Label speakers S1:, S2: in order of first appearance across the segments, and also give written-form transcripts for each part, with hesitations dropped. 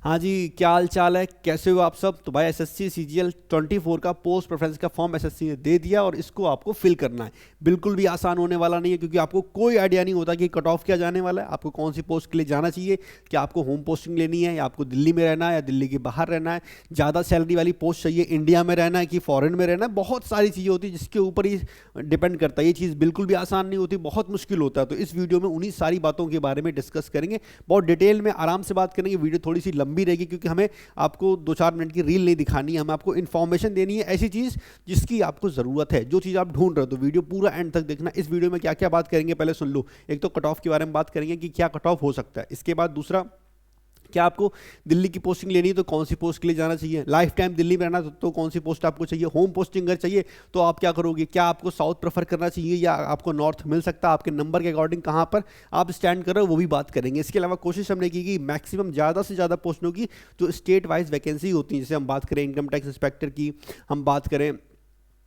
S1: हाँ जी, क्या हाल चाल है, कैसे हो आप सब। तो भाई एसएससी सीजीएल 24 का पोस्ट प्रेफरेंस का फॉर्म एसएससी ने दे दिया और इसको आपको फिल करना है। बिल्कुल भी आसान होने वाला नहीं है, क्योंकि आपको कोई आइडिया नहीं होता कि कट ऑफ क्या जाने वाला है, आपको कौन सी पोस्ट के लिए जाना चाहिए, क्या आपको होम पोस्टिंग लेनी है या आपको दिल्ली में रहना है या दिल्ली के बाहर रहना है, ज़्यादा सैलरी वाली पोस्ट चाहिए, इंडिया में रहना है कि फॉरेन में रहना है। बहुत सारी चीज़ें होती है जिसके ऊपर ही डिपेंड करता है। ये चीज़ बिल्कुल भी आसान नहीं होती, बहुत मुश्किल होता है। तो इस वीडियो में उन्हीं सारी बातों के बारे में डिस्कस करेंगे, बहुत डिटेल में आराम से बात करेंगे। वीडियो थोड़ी सी लंबी रहेगी क्योंकि हमें आपको 2-4 मिनट की रील नहीं दिखानी है, हमें आपको इन्फॉर्मेशन देनी है, ऐसी चीज़ जिसकी आपको ज़रूरत है, जो चीज़ आप ढूंढ रहे हो। तो वीडियो पूरा एंड तक देखना। इस वीडियो में क्या क्या बात करेंगे पहले सुन लो। एक तो कट ऑफ के बारे में बात करेंगे कि क्या कट ऑफ हो सकता है। इसके बाद दूसरा, क्या आपको दिल्ली की पोस्टिंग लेनी है तो कौन सी पोस्ट के लिए जाना चाहिए, लाइफ टाइम दिल्ली में रहना तो कौन सी पोस्ट आपको चाहिए, होम पोस्टिंग अगर चाहिए तो आप क्या करोगे, क्या आपको साउथ प्रेफर करना चाहिए या आपको नॉर्थ मिल सकता है, आपके नंबर के अकॉर्डिंग कहाँ पर आप स्टैंड कर रहे हो वो भी बात करेंगे। इसके अलावा कोशिश हमने की कि मैक्सिमम ज़्यादा से ज़्यादा पोस्टों की जो स्टेट वाइज वैकेंसी होती है, जैसे हम बात करें इनकम टैक्स इंस्पेक्टर की, हम बात करें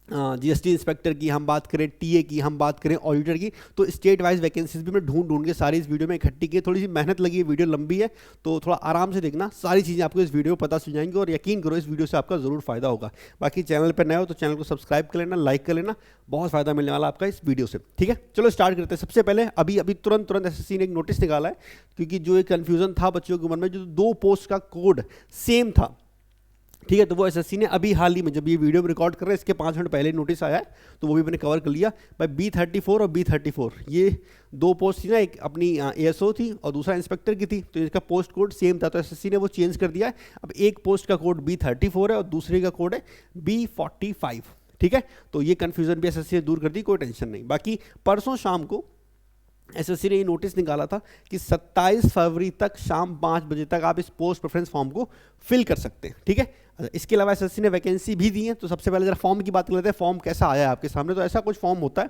S1: जीएसटी इंस्पेक्टर की, हम बात करें टीए की, हम बात करें ऑडिटर की, तो स्टेट वाइज वैकेंसीज भी मैं ढूंढ ढूंढ के सारी इस वीडियो में इकट्ठी की। थोड़ी सी मेहनत लगी है, वीडियो लंबी है, तो थोड़ा आराम से देखना, सारी चीज़ें आपको इस वीडियो में पता चल जाएंगी और यकीन करो इस वीडियो से आपका ज़रूर फायदा होगा। बाकी चैनल पर नए हो तो चैनल को सब्सक्राइब कर लेना, लाइक कर लेना, बहुत फायदा मिलने वाला आपका इस वीडियो से। ठीक है, चलो स्टार्ट करते हैं। सबसे पहले अभी अभी तुरंत एसएससी ने एक नोटिस निकाला है, क्योंकि जो एक कन्फ्यूजन था बच्चों के मन में, जो 2 पोस्ट का कोड सेम था, ठीक है, तो वो एसएससी ने अभी हाल ही में, जब ये वीडियो में रिकॉर्ड कर रहे हैं इसके 5 मिनट पहले नोटिस आया है, तो वो भी मैंने कवर कर लिया। भाई B34 और B34 ये 2 पोस्ट थी ना, एक अपनी एएसओ थी और दूसरा इंस्पेक्टर की थी, तो इसका पोस्ट कोड सेम था, तो एसएससी ने वो चेंज कर दिया है। अब एक पोस्ट का कोड B34 है और दूसरे का कोड है B45। ठीक है, तो ये कन्फ्यूजन भी एसएससी ने दूर कर दी, कोई टेंशन नहीं। बाकी परसों शाम को एसएससी ने ये नोटिस निकाला था कि 27 फरवरी तक शाम 5 बजे तक आप इस पोस्ट प्रेफरेंस फॉर्म को फिल कर सकते हैं। ठीक है, अच्छा, इसके अलावा एसएससी ने वैकेंसी भी दी है। तो सबसे पहले जरा फॉर्म की बात कर लेते हैं, फॉर्म कैसा आया है आपके सामने। तो ऐसा कुछ फॉर्म होता है।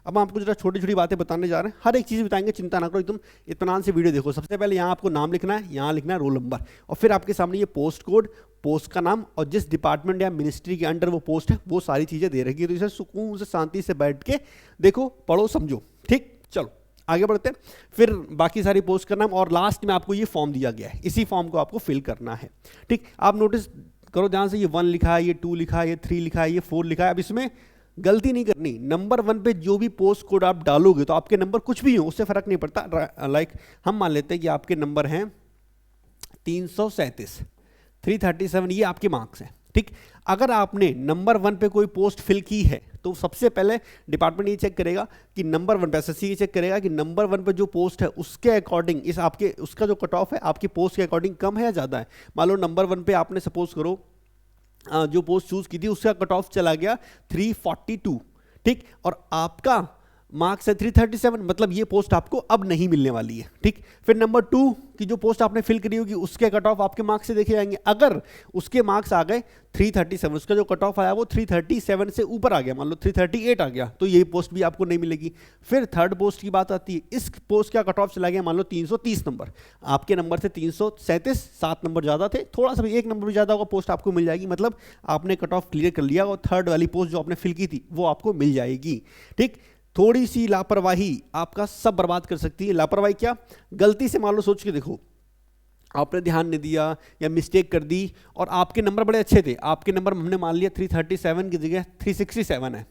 S1: अब हम आपको जरा छोटी छोटी बातें बताने जा रहे हैं, हर एक चीज़ बताएंगे, चिंता ना करो, एकदम इत्मीनान से वीडियो देखो। सबसे पहले यहाँ आपको नाम लिखना है, यहाँ लिखना है रोल नंबर, और फिर आपके सामने ये पोस्ट कोड, पोस्ट का नाम और जिस डिपार्टमेंट या मिनिस्ट्री के अंडर वो पोस्ट है, वो सारी चीज़ें दे रखी है। तो इसे सुकून से शांति से बैठ के देखो, पढ़ो, समझो। ठीक, चलो आगे बढ़ते हैं। फिर बाकी सारी पोस्ट का नाम और लास्ट में आपको ये फॉर्म दिया गया है, इसी फॉर्म को आपको फिल करना है। ठीक, आप नोटिस करो ध्यान से, ये 1 लिखा है, ये 2 लिखा है, ये 3 लिखा है, ये 4 लिखा है। अब इसमें गलती नहीं करनी। नंबर 1 पे जो भी पोस्ट कोड आप डालोगे, तो आपके नंबर कुछ भी हो उससे फर्क नहीं पड़ता। लाइक हम मान लेते हैं कि आपके नंबर हैं 337, 337, ये आपके मार्क्स हैं। ठीक, अगर आपने नंबर 1 पे कोई पोस्ट फिल की है, तो सबसे पहले डिपार्टमेंट ये चेक करेगा कि नंबर 1 पे, एसएससी ये चेक करेगा कि नंबर 1 पे जो पोस्ट है उसके अकॉर्डिंग इस आपके उसका जो कट ऑफ है आपकी पोस्ट के अकॉर्डिंग कम है या ज़्यादा है। मान लो नंबर 1 पे आपने सपोज करो जो पोस्ट चूज की थी उसका कट ऑफ चला गया 342। ठीक, और आपका मार्क्स है 337, मतलब ये पोस्ट आपको अब नहीं मिलने वाली है। ठीक, फिर नंबर 2 की जो पोस्ट आपने फिल करी होगी उसके कट ऑफ आपके मार्क्स से देखे जाएंगे। अगर उसके मार्क्स आ गए 337, उसका जो कट ऑफ आया वो 337 से ऊपर आ गया, मान लो 338 आ गया, तो ये पोस्ट भी आपको नहीं मिलेगी। फिर थर्ड पोस्ट की बात आती है, इस पोस्ट का कट ऑफ चला गया मान लो 330 नंबर, आपके नंबर थे 337, 7 नंबर ज़्यादा थे, थोड़ा सा भी 1 नंबर भी ज़्यादा होगा, पोस्ट आपको मिल जाएगी। मतलब आपने कट ऑफ क्लियर कर लिया और थर्ड वाली पोस्ट जो आपने फिल की थी वो आपको मिल जाएगी। ठीक, थोड़ी सी लापरवाही आपका सब बर्बाद कर सकती है। लापरवाही क्या, गलती से मान लो सोच के देखो, आपने ध्यान नहीं दिया या मिस्टेक कर दी और आपके नंबर बड़े अच्छे थे, आपके नंबर हमने मान लिया 337 की जगह 367 है,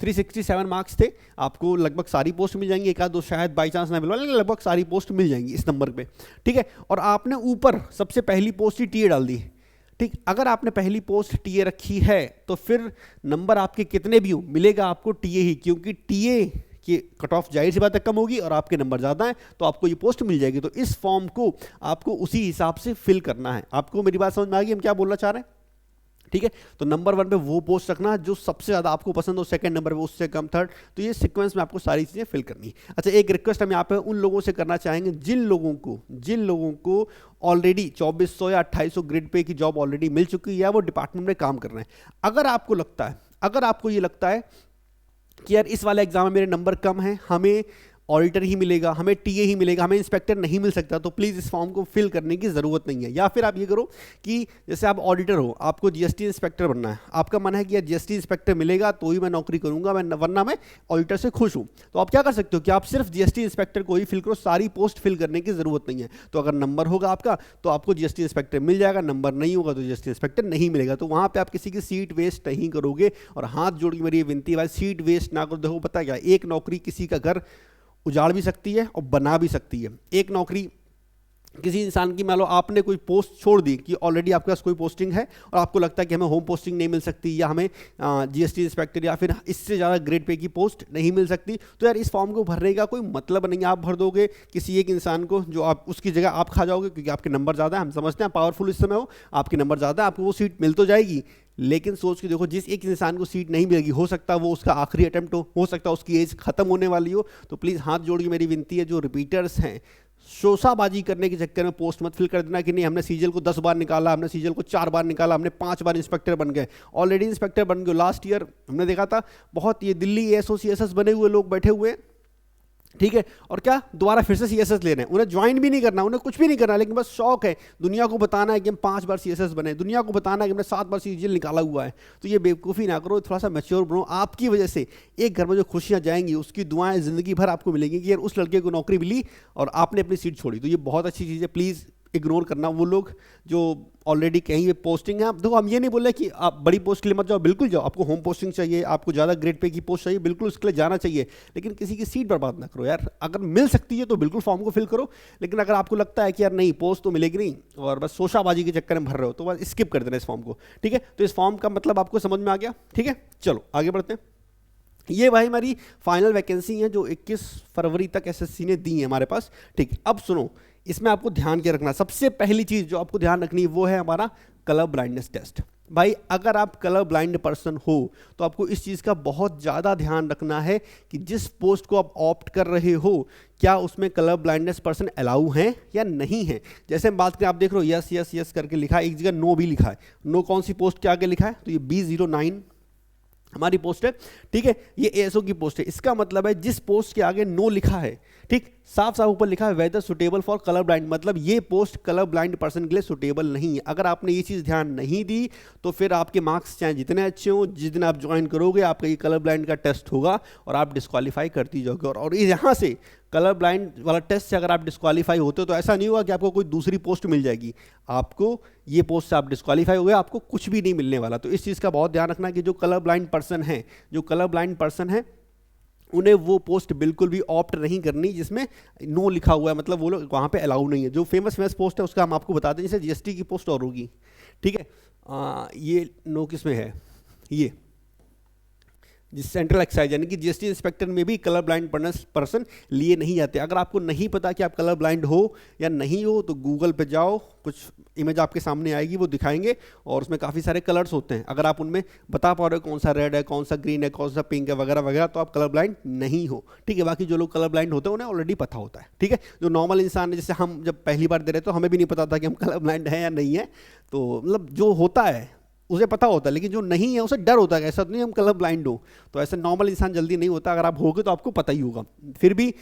S1: 367 मार्क्स थे, आपको लगभग सारी पोस्ट मिल जाएंगी, एक आध दो शायद बाई चांस ना मिलवा, लेकिन लगभग सारी पोस्ट मिल जाएंगी इस नंबर पे। ठीक है, और आपने ऊपर सबसे पहली पोस्ट ही टीए डाल दी। ठीक, अगर आपने पहली पोस्ट टीए रखी है तो फिर नंबर आपके कितने भी हो मिलेगा आपको टीए ही, क्योंकि टीए की कट ऑफ जाहिर सी बात है कम होगी और आपके नंबर ज़्यादा हैं तो आपको ये पोस्ट मिल जाएगी। तो इस फॉर्म को आपको उसी हिसाब से फिल करना है। आपको मेरी बात समझ में आ गई हम क्या बोलना चाह रहे हैं। ठीक है, तो नंबर 1 पे वो पोस्ट रखना जो सबसे ज़्यादा आपको पसंद हो, सेकंड नंबर पे उससे कम, थर्ड, तो ये सीक्वेंस में आपको सारी चीज़ें फिल करनी है। अच्छा, एक रिक्वेस्ट हम यहाँ पे उन लोगों से करना चाहेंगे जिन लोगों को ऑलरेडी 2400 या 2800 ग्रेड पे की जॉब ऑलरेडी मिल चुकी है या वो डिपार्टमेंट में काम कर रहे हैं। अगर आपको ये लगता है कि यार इस वाले एग्जाम में मेरे नंबर कम हैं, हमें ऑडिटर ही मिलेगा, हमें टीए ही मिलेगा, हमें इंस्पेक्टर नहीं मिल सकता। तो प्लीज़ इस फॉर्म को फिल करने की ज़रूरत नहीं है। या फिर आप ये करो कि जैसे आप ऑडिटर हो, आपको जीएसटी इंस्पेक्टर बनना है, आपका मन है कि यार जीएसटी इंस्पेक्टर मिलेगा तो ही मैं नौकरी करूंगा, वरना मैं ऑडिटर से खुश हूँ। तो आप क्या कर सकते हो कि आप सिर्फ जीएसटी इंस्पेक्टर को ही फिल करो, सारी पोस्ट फिल करने की ज़रूरत नहीं है। तो अगर नंबर होगा आपका तो आपको जीएसटी इंस्पेक्टर मिल जाएगा, नंबर नहीं होगा तो जीएसटी इंस्पेक्टर नहीं मिलेगा। तो वहाँ पे आप किसी की सीट वेस्ट नहीं करोगे। और हाथ जोड़ के मेरी ये विनती है भाई, सीट वेस्ट ना करो। देखो पता क्या, एक नौकरी किसी का घर उजाड़ भी सकती है और बना भी सकती है। एक नौकरी किसी इंसान की, मान लो आपने कोई पोस्ट छोड़ दी कि ऑलरेडी आपके पास कोई पोस्टिंग है और आपको लगता है कि हमें होम पोस्टिंग नहीं मिल सकती या हमें जीएसटी इंस्पेक्टर या फिर इससे ज़्यादा ग्रेड पे की पोस्ट नहीं मिल सकती, तो यार इस फॉर्म को भरने का कोई मतलब नहीं है। आप भर दोगे किसी एक इंसान को, जो आप उसकी जगह आप खा जाओगे, क्योंकि आपके नंबर ज़्यादा है। हम समझते हैं पावरफुल इस समय हो, आपके नंबर ज़्यादा है, आपको वो सीट मिल तो जाएगी, लेकिन सोच के देखो जिस एक इंसान को सीट नहीं मिलेगी, हो सकता है वो उसका आखिरी अटेम्प्ट हो सकता है उसकी एज खत्म होने वाली हो। तो प्लीज़ हाथ जोड़ के मेरी विनती है, जो रिपीटर्स हैं, शोशाबाजी करने के चक्कर में पोस्ट मत फिल कर देना कि नहीं हमने सीजीएल को 10 बार निकाला, हमने सीजीएल को 4 बार निकाला, हमने 5 बार इंस्पेक्टर बन गए। ऑलरेडी इंस्पेक्टर बन गए। लास्ट ईयर हमने देखा था बहुत ये दिल्ली एएसओ सीएसएस बने हुए लोग बैठे हुए, ठीक है, और क्या दोबारा फिर से सीएसएस ले रहे हैं। उन्हें ज्वाइन भी नहीं करना, उन्हें कुछ भी नहीं करना, लेकिन बस शौक है, दुनिया को बताना है कि हम 5 बार सीएसएस बने, दुनिया को बताना है कि हमने 7 बार सीजीएल निकाला हुआ है। तो ये बेवकूफ़ी ना करो, थोड़ा सा मैच्योर बनो। आपकी वजह से एक घर में जो खुशियाँ जाएंगी उसकी दुआएं ज़िंदगी भर आपको मिलेंगी कि यार उस लड़के को नौकरी मिली और आपने अपनी सीट छोड़ी। तो ये बहुत अच्छी चीज़ है। प्लीज़ इग्नोर करना वो लोग जो ऑलरेडी कहीं पे पोस्टिंग है। देखो हम ये नहीं बोल रहे कि आप बड़ी पोस्ट के लिए मत जाओ, बिल्कुल जाओ, आपको होम पोस्टिंग चाहिए, आपको ज़्यादा ग्रेड पे की पोस्ट चाहिए, बिल्कुल उसके लिए जाना चाहिए, लेकिन किसी की सीट बर्बाद ना करो यार। अगर मिल सकती है तो बिल्कुल फॉर्म को फिल करो, लेकिन अगर आपको लगता है कि यार नहीं पोस्ट तो मिलेगी नहीं और बस शोशाबाजी के चक्कर में भर रहे हो, तो बस स्किप कर देना इस फॉर्म को, ठीक है। तो इस फॉर्म का मतलब आपको समझ में आ गया, ठीक है। चलो आगे बढ़ते हैं। ये भाई हमारी फाइनल वैकेंसी है जो 21 फरवरी तक एसएससी ने दी है हमारे पास, ठीक है। अब सुनो, इसमें आपको ध्यान क्या रखना, सबसे पहली चीज़ जो आपको ध्यान रखनी है वो है हमारा कलर ब्लाइंडनेस टेस्ट। भाई अगर आप कलर ब्लाइंड पर्सन हो तो आपको इस चीज़ का बहुत ज़्यादा ध्यान रखना है कि जिस पोस्ट को आप ऑप्ट कर रहे हो क्या उसमें कलर ब्लाइंडनेस पर्सन अलाउ हैं या नहीं है। जैसे हम बात करें, आप देख रहे हो यस यस यस करके लिखा है, एक जगह नो भी लिखा है। नो कौन सी पोस्ट के आगे लिखा है, तो ये B09 हमारी पोस्ट है, ठीक है। ये एएसओ की पोस्ट है। इसका मतलब है जिस पोस्ट के आगे नो लिखा है, ठीक, साफ साफ ऊपर लिखा है whether suitable for colour blind, मतलब ये पोस्ट कलर ब्लाइंड पर्सन के लिए सुटेबल नहीं है। अगर आपने ये चीज़ ध्यान नहीं दी तो फिर आपके मार्क्स चाहे जितने अच्छे हों, जिस दिन आप ज्वाइन करोगे आपका ये कलर ब्लाइंड का टेस्ट होगा और आप डिस्क्वालीफाई करती जाओगे। और यहाँ से कलर ब्लाइंड वाला टेस्ट से अगर आप डिस्क्वालीफाई होते हो तो ऐसा नहीं होगा कि आपको कोई दूसरी पोस्ट मिल जाएगी, आपको ये पोस्ट से आप डिस्क्वालीफाई हो गए, आपको कुछ भी नहीं मिलने वाला। तो इस चीज़ का बहुत ध्यान रखना कि जो कलर ब्लाइंड पर्सन है, जो कलर ब्लाइंड पर्सन है उन्हें वो पोस्ट बिल्कुल भी ऑप्ट नहीं करनी जिसमें नो लिखा हुआ है, मतलब वो लोग वहाँ पे अलाउ नहीं है। जो फेमस पोस्ट है उसका हम आपको बता दें, जैसे जीएसटी की पोस्ट और होगी, ठीक है। ये नो किस में है, ये जिस सेंट्रल एक्साइज यानी कि जीएसटी इंस्पेक्टर में भी कलर ब्लाइंड पर्सन लिए नहीं जाते। अगर आपको नहीं पता कि आप कलर ब्लाइंड हो या नहीं हो तो गूगल पे जाओ, कुछ इमेज आपके सामने आएगी, वो दिखाएंगे और उसमें काफ़ी सारे कलर्स होते हैं। अगर आप उनमें बता पा रहे हो कौन सा रेड है, कौन सा ग्रीन है, कौन सा पिंक है वगैरह वगैरह, तो आप कलर ब्लाइंड नहीं हो, ठीक है। बाकी जो लोग कलर ब्लाइंड होते हैं उन्हें ऑलरेडी पता होता है, ठीक है। जो नॉर्मल इंसान है, जैसे हम जब पहली बार दे रहे तो हमें भी नहीं पता था कि हम कलर ब्लाइंड हैं या नहीं है, तो मतलब जो होता है उसे पता होता है, लेकिन जो नहीं है उसे डर होता है, ऐसा तो नहीं हम कलर ब्लाइंड हो। तो ऐसा नॉर्मल इंसान जल्दी नहीं होता, अगर आप होगे तो आपको पता ही होगा। फिर भी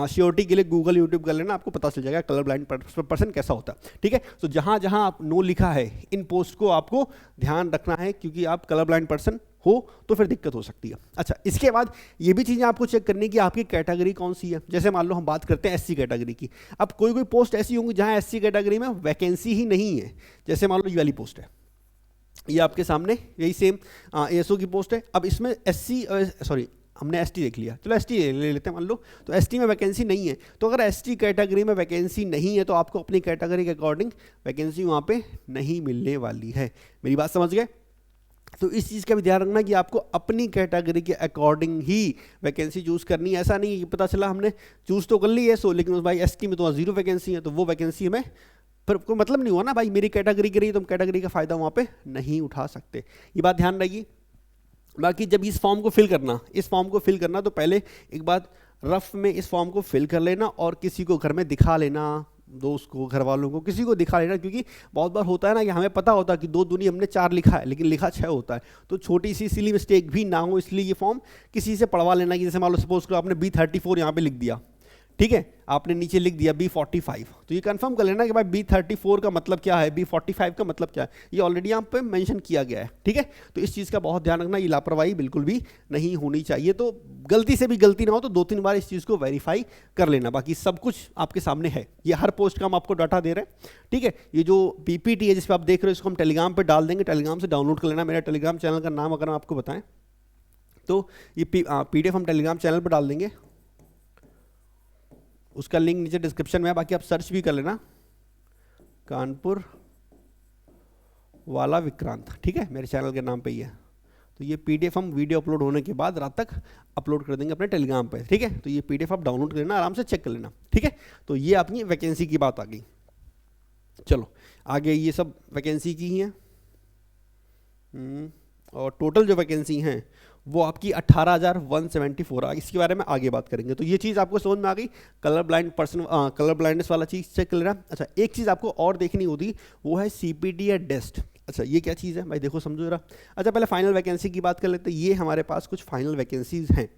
S1: श्योरिटी के लिए गूगल यूट्यूब कर लेना, आपको पता चल जाएगा कलर ब्लाइंड पर्सन कैसा होता है, ठीक है। तो जहाँ जहाँ आप नो लिखा है इन पोस्ट को आपको ध्यान रखना है, क्योंकि आप कलर ब्लाइंड पर्सन हो तो फिर दिक्कत हो सकती है। अच्छा, इसके बाद ये भी चीज़ें आपको चेक करनी कि आपकी कैटेगरी कौन सी है। जैसे मान लो हम बात करते हैं एससी कैटेगरी की, अब कोई कोई पोस्ट ऐसी होंगी जहाँ एससी कैटेगरी में वैकेंसी ही नहीं है। जैसे मान लो ये वाली पोस्ट है, ये आपके सामने यही सेम एएसओ की पोस्ट है। अब इसमें हमने एसटी देख लिया, चलो एसटी ले लेते हैं मान लो, तो एसटी में वैकेंसी नहीं है। तो अगर एसटी कैटेगरी में वैकेंसी नहीं है तो आपको अपनी कैटेगरी के अकॉर्डिंग वैकेंसी वहाँ पे नहीं मिलने वाली है। मेरी बात समझ गए? तो इस चीज़ का भी ध्यान रखना कि आपको अपनी कैटेगरी के अकॉर्डिंग ही वैकेंसी चूज़ करनी है। ऐसा नहीं कि पता चला हमने चूज़ तो कर ली है लेकिन उस भाई एसटी में तो 0 वैकेंसी है, तो वो वैकेंसी हमें फिर कोई मतलब नहीं हुआ ना भाई, मेरी कैटेगरी की रही तो हम कैटेगरी का फ़ायदा वहाँ पे नहीं उठा सकते। ये बात ध्यान रहेगी। बाकी जब इस फॉर्म को फिल करना तो पहले एक बात रफ में इस फॉर्म को फिल कर लेना और किसी को घर में दिखा लेना, दोस्त को, घर वालों को, किसी को दिखा लेना, क्योंकि बहुत बार होता है ना कि हमें पता होता है कि 2 दूनी हमने 4 लिखा है लेकिन लिखा 6 होता है। तो छोटी सी सिली मिस्टेक भी ना हो इसलिए ये फॉर्म किसी से पढ़वा लेना कि जैसे मान लो सपोज करो आपने B34 यहाँ पे लिख दिया, ठीक है, आपने नीचे लिख दिया B45, तो ये कंफर्म कर लेना कि भाई B34 का मतलब क्या है, B45 का मतलब क्या है, ये ऑलरेडी यहाँ पे मेंशन किया गया है। ठीक है, तो इस चीज़ का बहुत ध्यान रखना, ये लापरवाही बिल्कुल भी नहीं होनी चाहिए। तो गलती से भी गलती ना हो तो 2-3 बार इस चीज़ को वेरीफाई कर लेना। बाकी सब कुछ आपके सामने है, ये हर पोस्ट का हम आपको डाटा दे रहे हैं। ठीक है, ये जो PPT है जिस पर आप देख रहे हो इसको हम टेलीग्राम पर डाल देंगे, टेलीग्राम से डाउनलोड कर लेना। मेरा टेलीग्राम चैनल का नाम अगर हम आपको बताएं तो ये PDF हम टेलीग्राम चैनल पर डाल देंगे, उसका लिंक नीचे डिस्क्रिप्शन में है। बाकी आप सर्च भी कर लेना, कानपुर वाला विक्रांत। ठीक है, मेरे चैनल के नाम पे ही है। तो ये PDF हम वीडियो अपलोड होने के बाद रात तक अपलोड कर देंगे अपने टेलीग्राम पे। ठीक है, तो ये PDF आप डाउनलोड कर लेना, आराम से चेक कर लेना। ठीक है, तो ये अपनी वैकेंसी की बात आ गई। चलो आगे, ये सब वैकेंसी की ही हैं और टोटल जो वैकेंसी हैं वो आपकी 18,174 है। इसके बारे में आगे बात करेंगे। तो ये चीज़ आपको समझ में आ गई, colour blind person, colour blindness वाला चीज़ चेक कर लेना। अच्छा, एक चीज़ आपको और देखनी होती, वो है CPT या डेस्ट। अच्छा, ये क्या चीज़ है भाई, देखो समझो जरा। अच्छा, पहले फाइनल वैकेंसी की बात कर लेते हैं। ये हमारे पास कुछ फाइनल वैकेंसीज हैं,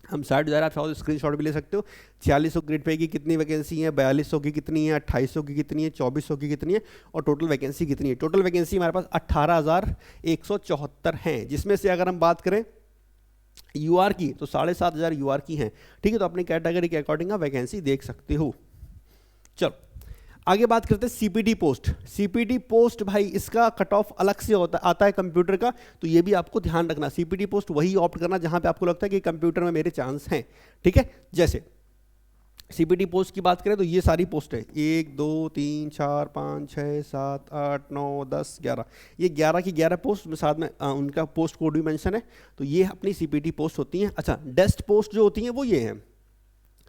S1: हम 60,000 आप चाहो स्क्रीनशॉट भी ले सकते हो। 4600 ग्रेड पे की कितनी वैकेंसी है, 4200 की कितनी है, 2800 की कितनी है, 2400 की कितनी है, और टोटल वैकेंसी कितनी है। टोटल वैकेंसी हमारे पास 18,174 हैं, जिसमें से अगर हम बात करें UR की तो 7,500 UR की हैं। ठीक है, तो अपनी कैटेगरी के अकॉर्डिंग आप वैकेंसी देख सकते हो। चलो आगे बात करते हैं CPT पोस्ट। CPT पोस्ट भाई इसका कट ऑफ अलग से आता है कंप्यूटर का, तो ये भी आपको ध्यान रखना। CPT पोस्ट वही ऑप्ट करना जहां पे आपको लगता है कि कंप्यूटर में मेरे चांस हैं। ठीक है, जैसे CPT पोस्ट की बात करें तो ये सारी पोस्ट है, 1 2 3 4 5 6 7 8 9 10 11, ये 11 की 11 पोस्ट में साथ में उनका पोस्ट कोड भी मेंशन है। तो ये अपनी CPT पोस्ट होती हैं। अच्छा, डेस्ट पोस्ट जो होती हैं वो ये हैं,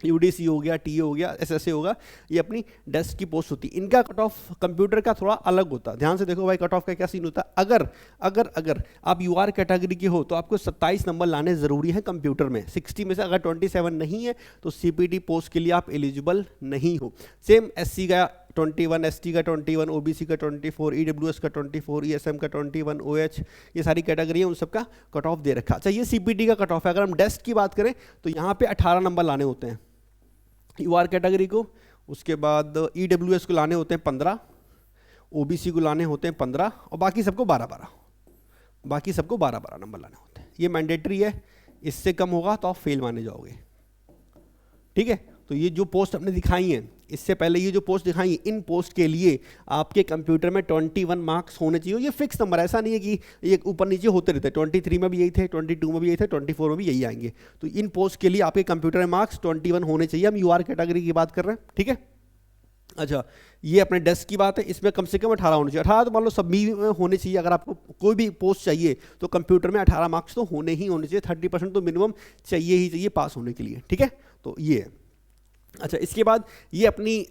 S1: UDC हो गया, TA हो गया, SSA होगा, ये अपनी डेस्क की पोस्ट होती है। इनका कट ऑफ कंप्यूटर का थोड़ा अलग होता है। ध्यान से देखो भाई, कट ऑफ का क्या सीन होता है। अगर आप UR कैटेगरी के हो तो आपको 27 नंबर लाने ज़रूरी है कंप्यूटर में। 60 में से अगर 27 नहीं है तो CPT पोस्ट के लिए आप एलिजिबल नहीं हो। सेम SC का 21, ST का 21, OBC का 24, EWS का 24, ESM का 21, OH, ये सारी कैटेगरी है, उन सबका कट ऑफ दे रखा। अच्छा, ये CPT का कट ऑफ है। अगर हम डेस्क की बात करें तो यहाँ पे 18 नंबर लाने होते हैं UR कैटेगरी को, उसके बाद EWS को लाने होते हैं 15, OBC को लाने होते हैं 15, और बाकी सबको 12-12, बाकी सबको 12-12 नंबर लाने होते हैं। ये मैंडेटरी है, इससे कम होगा तो आप फेल माने जाओगे। ठीक है, तो ये जो पोस्ट हमने दिखाई हैं, इससे पहले ये जो पोस्ट दिखाई है, इन पोस्ट के लिए आपके कंप्यूटर में 21 मार्क्स होने चाहिए। ये फिक्स नंबर, ऐसा नहीं है कि ये ऊपर नीचे होते रहते हैं। 23 में भी यही थे, 22 में भी यही थे, 24 में भी यही आएंगे। तो इन पोस्ट के लिए आपके कंप्यूटर में मार्क्स 21 होने चाहिए। हम UR कैटेगरी की बात कर रहे हैं। ठीक है, अच्छा, ये अपने डेस्क की बात है, इसमें कम से कम 18 होने चाहिए। 18 तो मान लो सभी में होने चाहिए। अगर आपको कोई भी पोस्ट चाहिए तो कंप्यूटर में 18 मार्क्स तो होने ही होने चाहिए। 30% तो मिनिमम चाहिए ही चाहिए पास होने के लिए। ठीक है, तो ये है। अच्छा, इसके बाद ये अपनी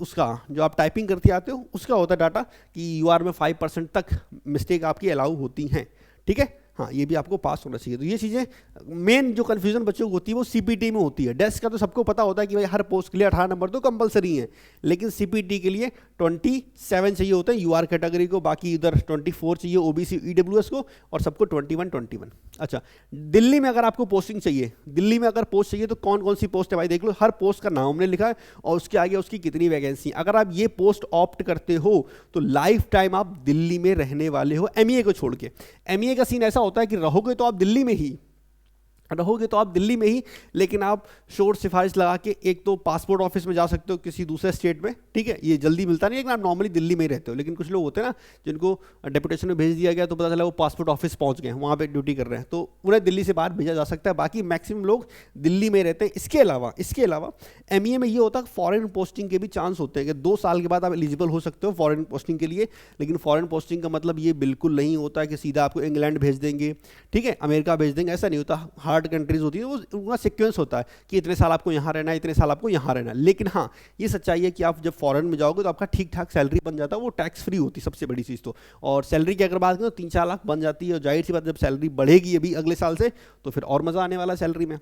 S1: उसका जो आप टाइपिंग करते आते हो उसका होता है डाटा कि UR में 5% तक मिस्टेक आपकी अलाउ होती हैं। ठीक है, हाँ, ये भी आपको पास होना चाहिए। तो ये चीज़ें, मेन जो कन्फ्यूजन बच्चों को होती है वो CPT में होती है। डेस्क का तो सबको पता होता है कि भाई हर पोस्ट के लिए 18 नंबर तो कंपलसरी है, लेकिन CPT के लिए 27 चाहिए होते हैं UR कैटेगरी को, बाकी इधर 24 चाहिए OBC EWS को, और सबको 21। अच्छा, दिल्ली में अगर आपको पोस्टिंग चाहिए, दिल्ली में अगर पोस्ट चाहिए तो कौन कौन सी पोस्ट है भाई देख लो। हर पोस्ट का नाम हमने लिखा है और उसके आगे उसकी कितनी वैकेंसी। अगर आप ये पोस्ट ऑप्ट करते हो तो लाइफ टाइम आप दिल्ली में रहने वाले हो, MEA को छोड़ के। MEA का सीन ऐसा होता है कि रहोगे तो आप दिल्ली में ही रहोगे तो आप दिल्ली में ही, लेकिन आप शोर सिफारिश लगा के एक तो पासपोर्ट ऑफिस में जा सकते हो किसी दूसरे स्टेट में। ठीक है, ये जल्दी मिलता नहीं, लेकिन आप नॉर्मली दिल्ली में ही रहते हो। लेकिन कुछ लोग होते हैं ना जिनको डेपुटेशन में भेज दिया गया तो पता चला वो पासपोर्ट ऑफिस पहुंच गए, वहाँ पे ड्यूटी कर रहे हैं, तो उन्हें दिल्ली से बाहर भेजा जा सकता है। बाकी मैक्सिमम लोग दिल्ली में रहते हैं। इसके अलावा MEA में ये होता है फॉरेन पोस्टिंग के भी चांस होते हैं कि 2 साल के बाद आप एलिजिबल हो सकते हो फॉरेन पोस्टिंग के लिए। लेकिन फॉरेन पोस्टिंग का मतलब ये बिल्कुल नहीं होता है कि सीधा आपको इंग्लैंड भेज देंगे, ठीक है, अमेरिका भेज देंगे, ऐसा नहीं होता। हार्ड कंट्रीज होती है, वो उनका सीक्वेंस होता है कि इतने साल आपको यहाँ रहना है, इतने साल आपको यहाँ रहना है। लेकिन हाँ, ये सच्चाई है कि आप जब फॉरेन में जाओगे तो आपका ठीक ठाक सैलरी बन जाता है, वो टैक्स फ्री होती है सबसे बड़ी चीज़ तो। और सैलरी की अगर बात करें तो 3-4 लाख बन जाती है, और जाहिर सी बात जब सैलरी बढ़ेगी अभी अगले साल से तो फिर और मज़ा आने वाला है सैलरी में।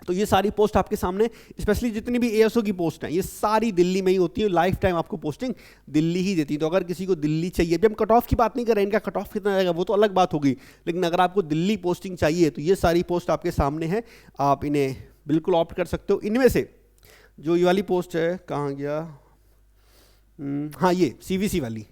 S1: तो ये सारी पोस्ट आपके सामने, स्पेशली जितनी भी ASO की पोस्ट हैं, ये सारी दिल्ली में ही होती है। लाइफ टाइम आपको पोस्टिंग दिल्ली ही देती है। तो अगर किसी को दिल्ली चाहिए, अभी हम कट ऑफ की बात नहीं कर रहे हैं, इनका कट ऑफ कितना आएगा वो तो अलग बात होगी, लेकिन अगर आपको दिल्ली पोस्टिंग चाहिए तो ये सारी पोस्ट आपके सामने है, आप इन्हें बिल्कुल ऑप्ट कर सकते हो। इनमें से जो ये वाली पोस्ट है, कहाँ गया, हाँ ये सीवीसी वाली,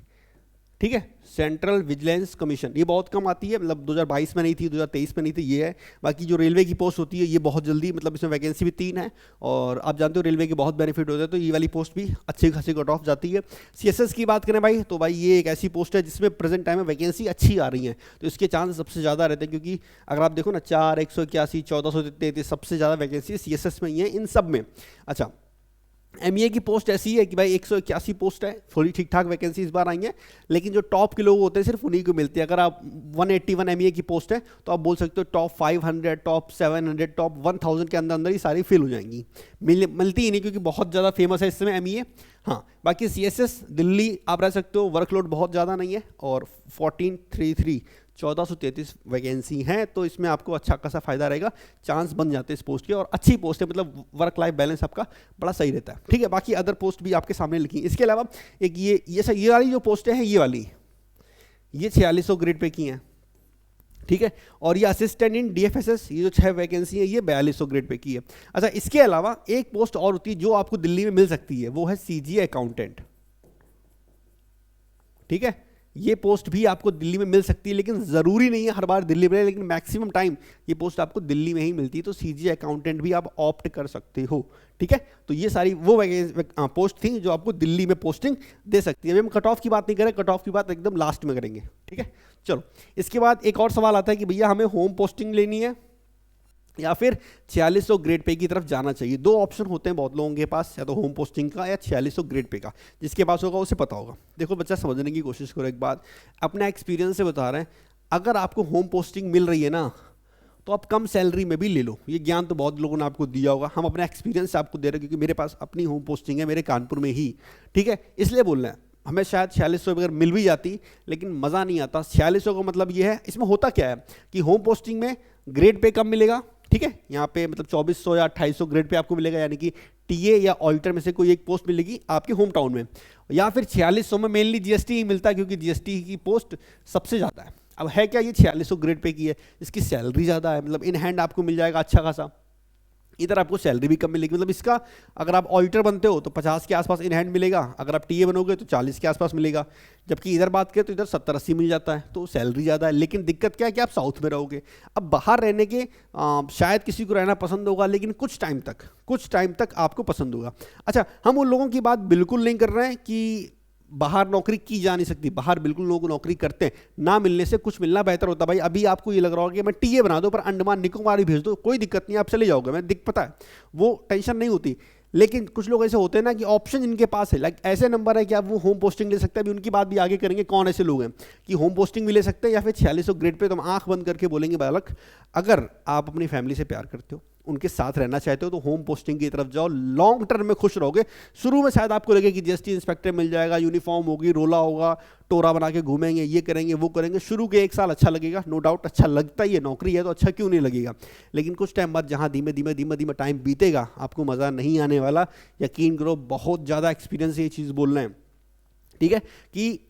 S1: ठीक है, सेंट्रल विजिलेंस कमीशन, ये बहुत कम आती है, मतलब 2022 में नहीं थी, 2023 में नहीं थी, ये है। बाकी जो रेलवे की पोस्ट होती है ये बहुत जल्दी, मतलब इसमें वैकेंसी भी 3 है, और आप जानते हो रेलवे के बहुत बेनिफिट होते हैं, तो ये वाली पोस्ट भी अच्छी खासी कट ऑफ जाती है। सीएसएस की बात करें भाई, तो भाई ये एक ऐसी पोस्ट है जिसमें प्रेजेंट टाइम में वैकेंसी अच्छी आ रही है, तो इसके चांस सबसे ज़्यादा रहते हैं, क्योंकि अगर आप देखो ना 4, 181, 1433, सबसे ज़्यादा वैकेंसी सीएसएस में ही है इन सब में। अच्छा, एमईए की पोस्ट ऐसी है कि भाई 181 पोस्ट है, थोड़ी ठीक ठाक वैकेंसी इस बार आई है, लेकिन जो टॉप के लोग होते हैं सिर्फ उन्हीं को मिलती है। अगर आप 181 एमईए की पोस्ट है तो आप बोल सकते हो टॉप 500, टॉप 700, टॉप 1000 के अंदर अंदर ही सारी फिल हो जाएंगी, मिलती ही नहीं, क्योंकि बहुत ज़्यादा फेमस है इस समय एमईए। हाँ, बाकी सीएसएस दिल्ली आप रह सकते हो, वर्कलोड बहुत ज़्यादा नहीं है, और 1433 वैकेंसी हैं, तो इसमें आपको अच्छा खासा फायदा रहेगा, चांस बन जाते हैं इस पोस्ट के, और अच्छी पोस्ट है, मतलब वर्क लाइफ बैलेंस आपका बड़ा सही रहता है, ठीक है। बाकी अदर पोस्ट भी आपके सामने लिखी है। इसके अलावा एक ये वाली जो पोस्टें हैं, ये वाली, ये 4600 ग्रेड पे की हैं, ठीक है, और ये असिस्टेंट इन डीएफएसएस, ये जो 6 वैकेंसी है, ये 4200 ग्रेड पे की है। अच्छा, इसके अलावा एक पोस्ट और होती है जो आपको दिल्ली में मिल सकती है, वो है सीजीए अकाउंटेंट, ठीक है, ये पोस्ट भी आपको दिल्ली में मिल सकती है, लेकिन ज़रूरी नहीं है हर बार दिल्ली में, लेकिन मैक्सिमम टाइम ये पोस्ट आपको दिल्ली में ही मिलती है, तो सीजीए अकाउंटेंट भी आप ऑप्ट कर सकते हो, ठीक है। तो ये सारी वो पोस्ट थी जो आपको दिल्ली में पोस्टिंग दे सकती है। अभी हम कट ऑफ की बात नहीं करें, कट ऑफ की बात एकदम लास्ट में करेंगे, ठीक है। चलो, इसके बाद एक और सवाल आता है कि भैया हमें होम पोस्टिंग लेनी है या फिर 4600 ग्रेड पे की तरफ जाना चाहिए। दो ऑप्शन होते हैं बहुत लोगों के पास, या तो होम पोस्टिंग का या 4600 ग्रेड पे का, जिसके पास होगा उसे पता होगा। देखो बच्चा, समझने की कोशिश करो एक बात, अपना एक्सपीरियंस से बता रहे हैं, अगर आपको होम पोस्टिंग मिल रही है ना, तो आप कम सैलरी में भी ले लो। ये ज्ञान तो बहुत लोगों ने आपको दिया होगा, हम अपना एक्सपीरियंस से आपको दे रहे हैं, क्योंकि मेरे पास अपनी होम पोस्टिंग है, मेरे कानपुर में ही, ठीक है, इसलिए बोल रहे हैं। हमें शायद 4600 अगर मिल भी जाती, लेकिन मज़ा नहीं आता। 4600 का मतलब ये है, इसमें होता क्या है कि होम पोस्टिंग में ग्रेड पे कम मिलेगा, ठीक है, यहाँ पे मतलब 2400 या 2800 ग्रेड पे आपको मिलेगा, यानी कि टीए या ऑल्टर में से कोई एक पोस्ट मिलेगी आपके होम टाउन में, या फिर 4600 में मेनली जीएसटी ही मिलता है, क्योंकि जीएसटी की पोस्ट सबसे ज़्यादा है। अब है क्या, ये 4600 ग्रेड पे की है, इसकी सैलरी ज़्यादा है, मतलब इन हैंड आपको मिल जाएगा अच्छा खासा, इधर आपको सैलरी भी कम मिलेगी। मतलब इसका अगर आप ऑल्टर बनते हो तो 50 के आसपास इन हैंड मिलेगा, अगर आप टीए बनोगे तो 40 के आसपास मिलेगा, जबकि इधर बात करें तो इधर 70-80 मिल जाता है, तो सैलरी ज़्यादा है। लेकिन दिक्कत क्या है कि आप साउथ में रहोगे। अब बाहर रहने के शायद किसी को रहना पसंद होगा, लेकिन कुछ टाइम तक आपको पसंद होगा। अच्छा, हम उन लोगों की बात बिल्कुल नहीं कर रहे हैं कि बाहर नौकरी की जा नहीं सकती, बाहर बिल्कुल लोग नौकरी करते हैं, ना मिलने से कुछ मिलना बेहतर होता है। भाई अभी आपको ये लग रहा होगा कि मैं टीए बना दो पर अंडमान निकोबार ही भेज दो, कोई दिक्कत नहीं, आप चले जाओगे, मैं पता है, वो टेंशन नहीं होती। लेकिन कुछ लोग ऐसे होते हैं ना कि ऑप्शन इनके पास है, लाइक ऐसे नंबर है कि आप वो होम पोस्टिंग ले सकते हैं। अभी उनकी बात भी आगे करेंगे, कौन ऐसे लोग हैं कि होम पोस्टिंग भी ले सकते हैं या फिर 4600 ग्रेड पे। तो हम आंख बंद करके बोलेंगे बालक, अगर आप अपनी फैमिली से प्यार करते हो, उनके साथ रहना चाहते हो, तो होम पोस्टिंग की तरफ जाओ, लॉन्ग टर्म में खुश रहोगे। शुरू में शायद आपको लगे कि जीएसटी इंस्पेक्टर मिल जाएगा, यूनिफॉर्म होगी, रोला होगा, टोरा बना के घूमेंगे, ये करेंगे वो करेंगे, शुरू के 1 साल अच्छा लगेगा, नो डाउट अच्छा लगता ही है, नौकरी है तो अच्छा क्यों नहीं लगेगा। लेकिन कुछ टाइम बाद जहाँ धीमे धीमे टाइम बीतेगा, आपको मज़ा नहीं आने वाला, यकीन करो, बहुत ज़्यादा एक्सपीरियंस ये चीज़ बोल रहे हैं, ठीक है, कि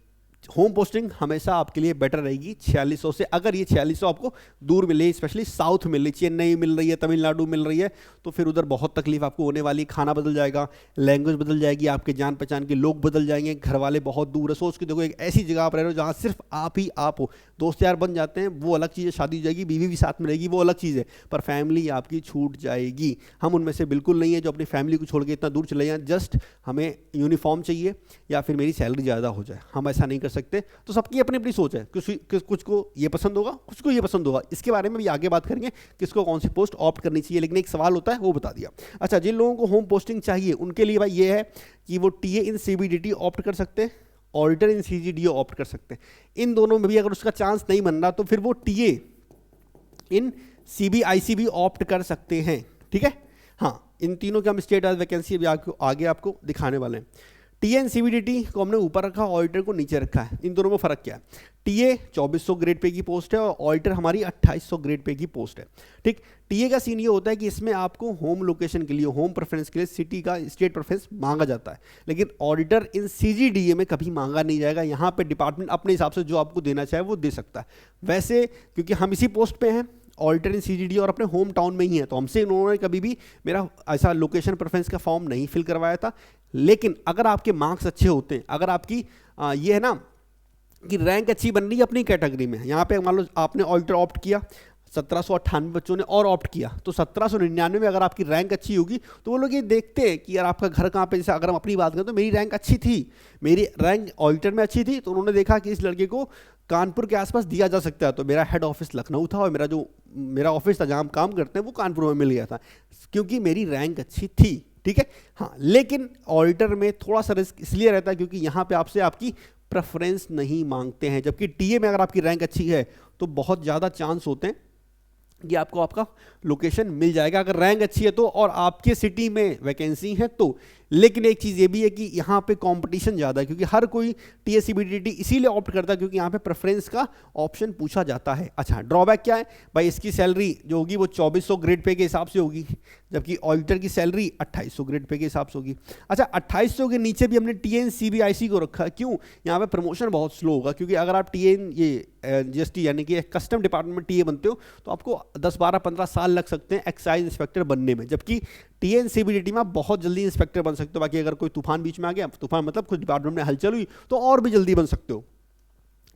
S1: होम पोस्टिंग हमेशा आपके लिए बेटर रहेगी 4600 से। अगर ये 4600 आपको दूर मिले, स्पेशली साउथ मिल रही, चेन्नई मिल रही है, तमिलनाडु मिल रही है, तो फिर उधर बहुत तकलीफ आपको होने वाली, खाना बदल जाएगा, लैंग्वेज बदल जाएगी, आपके जान पहचान के लोग बदल जाएंगे, घर वाले बहुत दूर है। सोच के देखो, एक ऐसी जगह आप रह रहे हो जहाँ सिर्फ आप ही आप हो, दोस्त यार बन जाते हैं वो अलग चीज़ है, शादी हो जाएगी, बीवी भी साथ में रहेगी वो अलग चीज़ है, पर फैमिली आपकी छूट जाएगी। हम उनमें से बिल्कुल नहीं है जो अपनी फैमिली को छोड़ के इतना दूर चले जाएं, जस्ट हमें यूनिफॉर्म चाहिए या फिर मेरी सैलरी ज़्यादा हो जाए, हम ऐसा नहीं कर सकते। तो सबकी अपनी अपनी सोच है, कुछ को ये पसंद होगा, कुछ को ये पसंद होगा। इसके बारे में भी आगे बात करेंगे, किसको कौन सी पोस्ट ऑप्ट करनी चाहिए, लेकिन एक सवाल होता है वो बता दिया। अच्छा, जिन लोगों को होम पोस्टिंग चाहिए उनके लिए भाई ये है कि वो टीए इन सीबीडीटी ऑप्ट कर सकते हैं, ऑल्टर इन सीजीडीओ ऑप्ट कर सकते हैं। इन दोनों में भी अगर उसका चांस नहीं बन रहा तो फिर वो टीए इन सीबीआईसी भी ऑप्ट कर सकते हैं, ठीक है। हाँ, इन तीनों के हम स्टेट वाइज वैकेंसी भी आगे आपको दिखाने वाले हैं। टीए एंड सीबीडीटी को हमने ऊपर रखा, ऑडिटर को नीचे रखा है। इन दोनों में फ़र्क क्या है? टीए 2400 ग्रेड पे की पोस्ट है और ऑडिटर हमारी 2800 ग्रेड पे की पोस्ट है, ठीक। टीए का सीन ये होता है कि इसमें आपको होम लोकेशन के लिए, होम प्रेफरेंस के लिए सिटी का स्टेट प्रेफरेंस मांगा जाता है, लेकिन ऑडिटर इन सीजीडीए में कभी मांगा नहीं जाएगा। यहाँ पे डिपार्टमेंट अपने हिसाब से जो आपको देना चाहे वो दे सकता है। वैसे क्योंकि हम इसी पोस्ट पे हैं ऑल्टर इन सीजीडी और अपने होम टाउन में ही हैं, तो हमसे इन्होंने कभी भी मेरा ऐसा लोकेशन प्रेफरेंस का फॉर्म नहीं फिल करवाया था। लेकिन अगर आपके मार्क्स अच्छे होते हैं, अगर आपकी ये है ना कि रैंक अच्छी बन रही है अपनी कैटेगरी में, यहाँ पे मान लो आपने ऑल्टर ऑप्ट किया, 1798 बच्चों ने और ऑप्ट किया, तो 1799 में अगर आपकी रैंक अच्छी होगी तो वो लोग ये देखते हैं कि यार आपका घर कहाँ पे, जैसे अगर हम अपनी बात करें तो मेरी रैंक अच्छी थी, मेरी रैंक ऑल्टर में अच्छी थी, तो उन्होंने देखा कि इस लड़के को कानपुर के आसपास दिया जा सकता है। तो मेरा हेड ऑफिस लखनऊ था और मेरा ऑफिस था जहाँ हम काम करते हैं वो कानपुर में मिल गया था, क्योंकि मेरी रैंक अच्छी थी। ठीक है, हाँ, लेकिन ऑल्टर में थोड़ा सा रिस्क इसलिए रहता है क्योंकि यहाँ पे आपसे आपकी प्रेफरेंस नहीं मांगते हैं, जबकि टीए में अगर आपकी रैंक अच्छी है तो बहुत ज़्यादा चांस होते हैं कि आपको आपका लोकेशन मिल जाएगा अगर रैंक अच्छी है तो, और आपके सिटी में वैकेंसी है तो। लेकिन एक चीज़ ये भी है कि यहाँ पे कंपटीशन ज़्यादा है, क्योंकि हर कोई टीएससीबीटीटी इसीलिए ऑप्ट करता है क्योंकि यहाँ पे प्रेफरेंस का ऑप्शन पूछा जाता है। अच्छा, ड्रॉबैक क्या है भाई, इसकी सैलरी जो होगी वो 2400 ग्रेड पे के हिसाब से होगी, जबकि ऑल्टर की सैलरी 2800 ग्रेड पे के हिसाब से होगी। अच्छा, 2800 के नीचे भी हमने TNCBIC को रखा, क्यों? यहाँ पे प्रमोशन बहुत स्लो होगा, क्योंकि अगर आप GST यानी कि कस्टम डिपार्टमेंट में टीए बनते हो तो आपको 10, 12, 15 साल लग सकते हैं एक्साइज इंस्पेक्टर बनने में, जबकि TNCBDT में आप बहुत जल्दी इंस्पेक्टर बन सकते हो। बाकी अगर कोई तूफान बीच में आ गया, तूफान मतलब कुछ डिपार्टमेंट में हलचल हुई, तो और भी जल्दी बन सकते हो।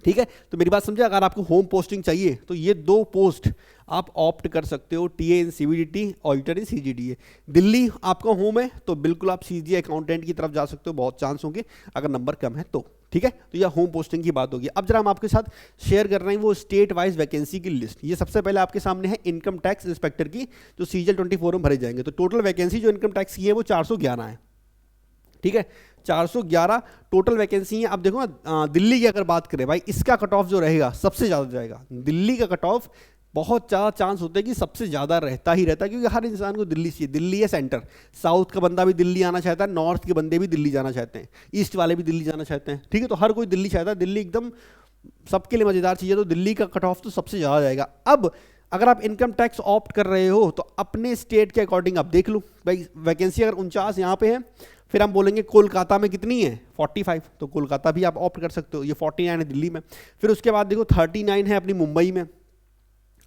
S1: ठीक है, तो मेरी बात समझे, अगर आपको होम पोस्टिंग चाहिए तो ये 2 पोस्ट आप ऑप्ट कर सकते हो, टीए इन CBDT, ऑल्टर इन CGDA। दिल्ली आपका होम है तो बिल्कुल आप सीधे अकाउंटेंट की तरफ जा सकते हो, बहुत चांस होंगे अगर नंबर कम है तो। ठीक है, तो यह होम पोस्टिंग की बात होगी। अब जरा हम आपके साथ शेयर कर रहे हैं वो स्टेट वाइज वैकेंसी की लिस्ट। ये सबसे पहले आपके सामने है इनकम टैक्स इंस्पेक्टर की, जो CGL 24 में भरे जाएंगे। तो टोटल वैकेंसी जो इनकम टैक्स की है वो 411 है। ठीक है, 411 टोटल वैकेंसी है। अब देखो ना, दिल्ली की अगर बात करें भाई, इसका कट ऑफ जो रहेगा सबसे ज़्यादा जाएगा। दिल्ली का कट ऑफ बहुत ज़्यादा चांस होते हैं कि सबसे ज़्यादा रहता ही रहता है, क्योंकि हर इंसान को दिल्ली चाहिए। दिल्ली है सेंटर, साउथ का बंदा भी दिल्ली आना चाहता है, नॉर्थ के बंदे भी दिल्ली जाना चाहते हैं, ईस्ट वाले भी दिल्ली जाना चाहते हैं। ठीक है, तो हर कोई दिल्ली चाहता है, दिल्ली एकदम सबके लिए मज़ेदार चीज़ है, तो दिल्ली का कट ऑफ तो सबसे ज़्यादा जाएगा। अब अगर आप इनकम टैक्स ऑप्ट कर रहे हो तो अपने स्टेट के अकॉर्डिंग आप देख लो भाई, वैकेंसी अगर 49 यहाँ पे है, फिर हम बोलेंगे कोलकाता में कितनी है 45, तो कोलकाता भी आप ऑप्ट कर सकते हो। ये 49 है दिल्ली में। फिर उसके बाद देखो 39 है अपनी मुंबई में।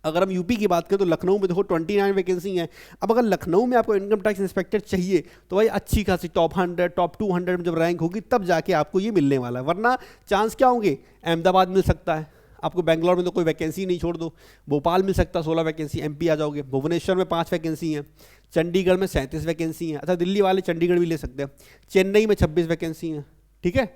S1: अगर हम यूपी की बात करें तो लखनऊ में देखो 29 वैकेंसी है। अब अगर लखनऊ में आपको इनकम टैक्स इंस्पेक्टर चाहिए तो भाई अच्छी खासी टॉप 100, टॉप 200 में जब रैंक होगी तब जाके आपको ये मिलने वाला है, वरना चांस क्या होंगे, अहमदाबाद मिल सकता है आपको, बेंगलोर में तो कोई वैकेंसी नहीं, छोड़ दो, भोपाल मिल सकता है 16 वैकेंसी, MP आ जाओगे, भुवनेश्वर में 5 वैकेंसी हैं, चंडीगढ़ में 37 वैकेंसी हैं। अच्छा, दिल्ली वाले चंडीगढ़ भी ले सकते हैं। चेन्नई में 26 वैकेंसी हैं। ठीक है,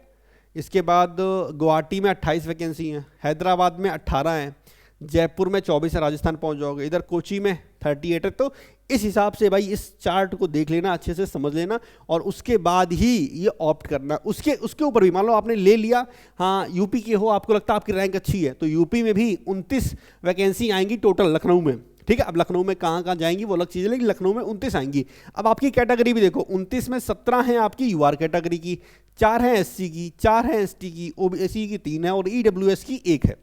S1: इसके बाद गुवाहाटी में 28 वैकेंसी हैं, हैदराबाद में 18 हैं, जयपुर में 24 है, राजस्थान पहुंच जाओगे, इधर कोची में 38 है। तो इस हिसाब से भाई इस चार्ट को देख लेना, अच्छे से समझ लेना, और उसके बाद ही ये ऑप्ट करना। उसके ऊपर भी मान लो आपने ले लिया, हाँ यूपी के हो, आपको लगता है आपकी रैंक अच्छी है, तो यूपी में भी 29 वैकेंसी आएंगी टोटल लखनऊ में। ठीक है, अब लखनऊ में कहाँ कहाँ जाएंगी वो अलग चीज़ है, लेकिन लखनऊ में 29 आएंगी। अब आपकी कैटेगरी भी देखो, 29 में 17 हैं आपकी UR कैटेगरी की, 4 हैं SC की, 4 हैं ST की, OBC की 3 है, और EWS की 1 है।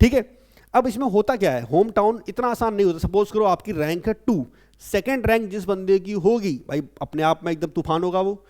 S1: ठीक है, अब इसमें होता क्या है, होम टाउन इतना आसान नहीं होता। सपोज करो आपकी रैंक है 2, सेकेंड रैंक जिस बंदे की होगी भाई अपने आप में एकदम तूफान होगा वो।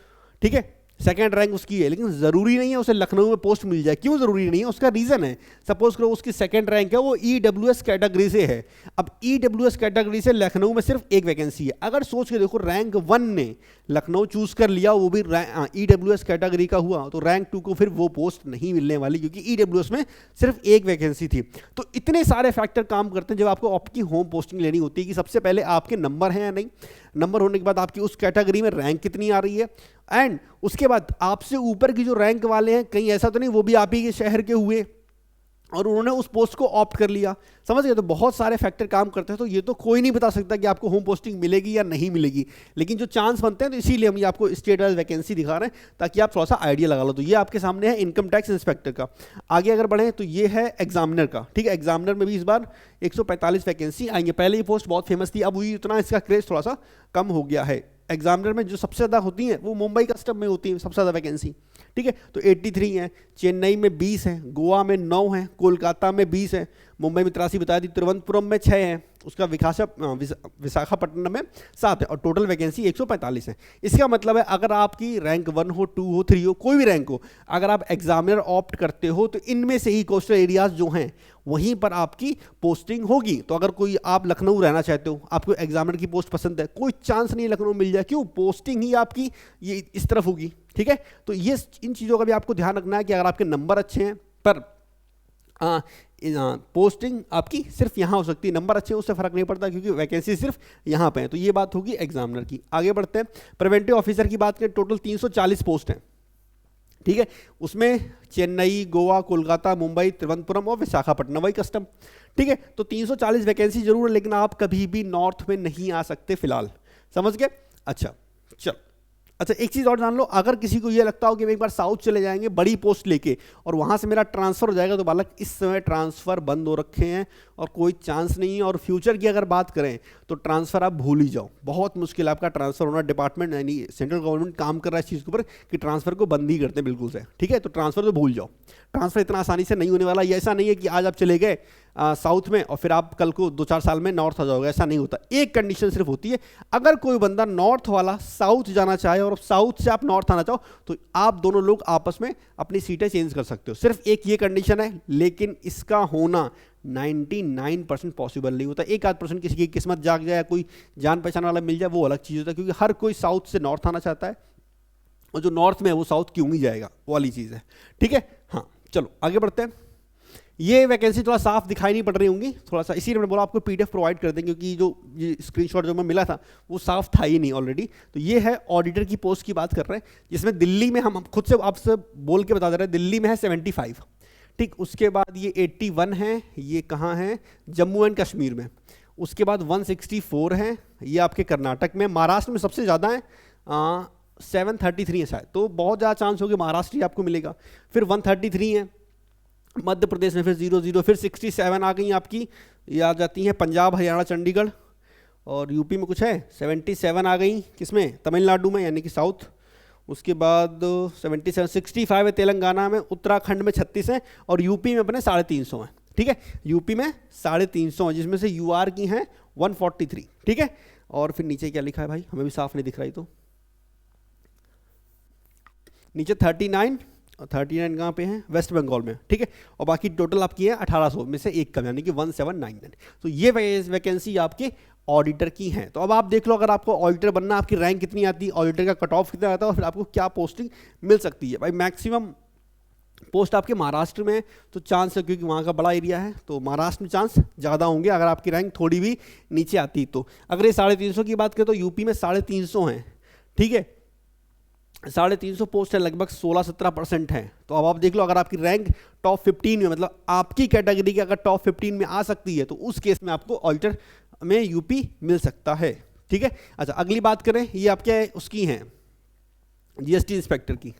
S1: ठीक है, सेकेंड रैंक उसकी है, लेकिन ज़रूरी नहीं है उसे लखनऊ में पोस्ट मिल जाए। क्यों ज़रूरी नहीं है? उसका रीज़न है, सपोज करो उसकी सेकेंड रैंक है, वो EWS कैटेगरी से है। अब EWS कैटेगरी से लखनऊ में सिर्फ 1 वैकेंसी है। अगर सोच के देखो, रैंक 1 ने लखनऊ चूज़ कर लिया, वो भी EWS कैटेगरी का हुआ, तो रैंक 2 को फिर वो पोस्ट नहीं मिलने वाली, क्योंकि EWS में सिर्फ 1 वैकेंसी थी। तो इतने सारे फैक्टर काम करते हैं जब आपको आपकी होम पोस्टिंग लेनी होती है, कि सबसे पहले आपके नंबर हैं या नहीं, नंबर होने के बाद आपकी उस कैटेगरी में रैंक कितनी आ रही है, एंड उसके बाद आपसे ऊपर की जो रैंक वाले हैं, कहीं ऐसा तो नहीं वो भी आप ही के शहर के हुए और उन्होंने उस पोस्ट को ऑप्ट कर लिया, समझ गए? तो बहुत सारे फैक्टर काम करते हैं। तो ये तो कोई नहीं बता सकता कि आपको होम पोस्टिंग मिलेगी या नहीं मिलेगी, लेकिन जो चांस बनते हैं, तो इसीलिए हम ये आपको स्टेट वाइज वैकेंसी दिखा रहे हैं ताकि आप थोड़ा सा आइडिया लगा लो। तो ये आपके सामने है इनकम टैक्स इंस्पेक्टर का। आगे अगर बढ़े तो ये है एग्जामिनर का। ठीक है, एग्जामिनर में भी इस बार 145 वैकेंसी आएंगे। पहले ये पोस्ट बहुत फेमस थी, अब वही इतना इसका क्रेज थोड़ा सा कम हो गया है। एग्जामिनर में जो सबसे ज़्यादा होती हैं वो मुंबई कस्टम में होती है सबसे ज़्यादा वैकेंसी। ठीक है, तो 83 है, चेन्नई में 20 है, गोवा में 9 है, कोलकाता में 20 है, मुंबई में 83 बता दी, तिरुवनंतपुरम में 6 है, उसका विशाखापट्टनम में 7 है और टोटल वैकेंसी 145 है। इसका मतलब है अगर आपकी रैंक 1 हो, 2 हो, 3 हो, कोई भी रैंक हो, अगर आप एग्जामिनर ऑप्ट करते हो तो इनमें से ही कोस्टल एरियाज जो हैं वहीं पर आपकी पोस्टिंग होगी। तो अगर कोई आप लखनऊ रहना चाहते हो, आपको एग्जामिनर की पोस्ट पसंद है, कोई चांस नहीं लखनऊ मिल जाए, क्यों? पोस्टिंग ही आपकी ये इस तरफ होगी। ठीक है, तो ये इन चीज़ों का भी आपको ध्यान रखना है कि अगर आपके नंबर अच्छे हैं पर पोस्टिंग आपकी सिर्फ यहाँ हो सकती है, नंबर अच्छे उससे फर्क नहीं पड़ता क्योंकि वैकेंसी सिर्फ यहाँ पे है। तो ये बात होगी एग्जामिनर की। आगे बढ़ते हैं, प्रिवेंटिव ऑफिसर की बात करें, टोटल 340 पोस्ट हैं। ठीक है, उसमें चेन्नई, गोवा, कोलकाता, मुंबई, तिरुवनंतपुरम और विशाखापट्टनम, वही कस्टम। ठीक है, तो 340 वैकेंसी जरूर है, लेकिन आप कभी भी नॉर्थ में नहीं आ सकते फिलहाल, समझ गए? अच्छा चल, अच्छा एक चीज़ और जान लो, अगर किसी को ये लगता हो कि एक बार साउथ चले जाएंगे बड़ी पोस्ट लेके और वहाँ से मेरा ट्रांसफ़र हो जाएगा, तो बालक इस समय ट्रांसफ़र बंद हो रखे हैं और कोई चांस नहीं है। और फ्यूचर की अगर बात करें तो ट्रांसफ़र आप भूल ही जाओ, बहुत मुश्किल है आपका ट्रांसफ़र होना। डिपार्टमेंट यानी सेंट्रल गवर्नमेंट काम कर रहा है इस चीज़ के ऊपर कि ट्रांसफ़र को बंद ही करते हैं बिल्कुल से। ठीक है, तो ट्रांसफ़र तो भूल जाओ, ट्रांसफ़र इतना आसानी से नहीं होने वाला। ये ऐसा नहीं है कि आज आप चले गए साउथ में और फिर आप कल को 2-4 साल में नॉर्थ आ जाओगे, ऐसा नहीं होता। एक कंडीशन सिर्फ होती है, अगर कोई बंदा नॉर्थ वाला साउथ जाना चाहे और साउथ से आप नॉर्थ आना चाहो तो आप दोनों लोग आपस में अपनी सीटें चेंज कर सकते हो, सिर्फ एक ये कंडीशन है। लेकिन इसका होना 99% पॉसिबल नहीं होता। 1-8% किसी की किस्मत जाग जाए, कोई जान पहचान वाला मिल जाए, वो अलग चीज़ होता है, क्योंकि हर कोई साउथ से नॉर्थ आना चाहता है और जो नॉर्थ में है वो साउथ क्यों नहीं जाएगा, वो वाली चीज़ है। ठीक है, हाँ चलो आगे बढ़ते हैं। ये वैकेंसी थोड़ा साफ दिखाई नहीं पड़ रही होंगी, थोड़ा सा, इसीलिए मैंने बोला आपको पीडीएफ प्रोवाइड कर देंगे, क्योंकि जो ये स्क्रीनशॉट जो मैं मिला था वो साफ था ही नहीं ऑलरेडी। तो ये है ऑडिटर की पोस्ट की बात कर रहे हैं, जिसमें दिल्ली में हम खुद से आपसे बोल के बता दे रहे हैं, दिल्ली में है 75। ठीक, उसके बाद ये 81 है, ये कहाँ है? जम्मू एंड कश्मीर में। उसके बाद 164 है, ये आपके कर्नाटक में। महाराष्ट्र में सबसे ज़्यादा है, 733 है शायद, तो बहुत ज़्यादा चांस हो कि महाराष्ट्र ही आपको मिलेगा। फिर 133 है मध्य प्रदेश में, फिर 00, फिर 67 आ गई आपकी, ये आ जाती हैं पंजाब, हरियाणा, चंडीगढ़। और यूपी में कुछ है 77 आ गई, किसमें? तमिलनाडु में, यानी कि साउथ। उसके बाद 77, 65 है तेलंगाना में, उत्तराखंड में 36 है और यूपी में अपने 350 हैं। ठीक है, यूपी में 350 है, जिसमें से यूआर की हैं 143। ठीक है, और फिर नीचे क्या लिखा है भाई, हमें भी साफ नहीं दिख रहा, तो नीचे 39 और 39 कहाँ पे हैं? वेस्ट बंगाल में। ठीक है, और बाकी टोटल आपकी है 1800 में से एक कम, यानी कि 1799। तो ये वैकेंसी आपके ऑडिटर की हैं। तो अब आप देख लो, अगर आपको ऑडिटर बनना, आपकी रैंक कितनी आती है, ऑडिटर का कट ऑफ कितना आता है और फिर आपको क्या पोस्टिंग मिल सकती है। भाई मैक्सिमम पोस्ट आपके महाराष्ट्र में, तो चांस है क्योंकि वहाँ का बड़ा एरिया है, तो महाराष्ट्र में चांस ज़्यादा होंगे अगर आपकी रैंक थोड़ी भी नीचे आती। तो अगर ये 350 की बात करें तो यूपी में 350 हैं। ठीक है, 350 पोस्ट है, लगभग 16-17% है। तो अब आप देख लो, अगर आपकी रैंक टॉप 15 में, मतलब आपकी कैटेगरी के अगर टॉप 15 में आ सकती है, तो उस केस में आपको ऑडिटर में यूपी मिल सकता है। ठीक है, अच्छा अगली बात करें, ये आपके उसकी हैं जीएसटी इंस्पेक्टर की।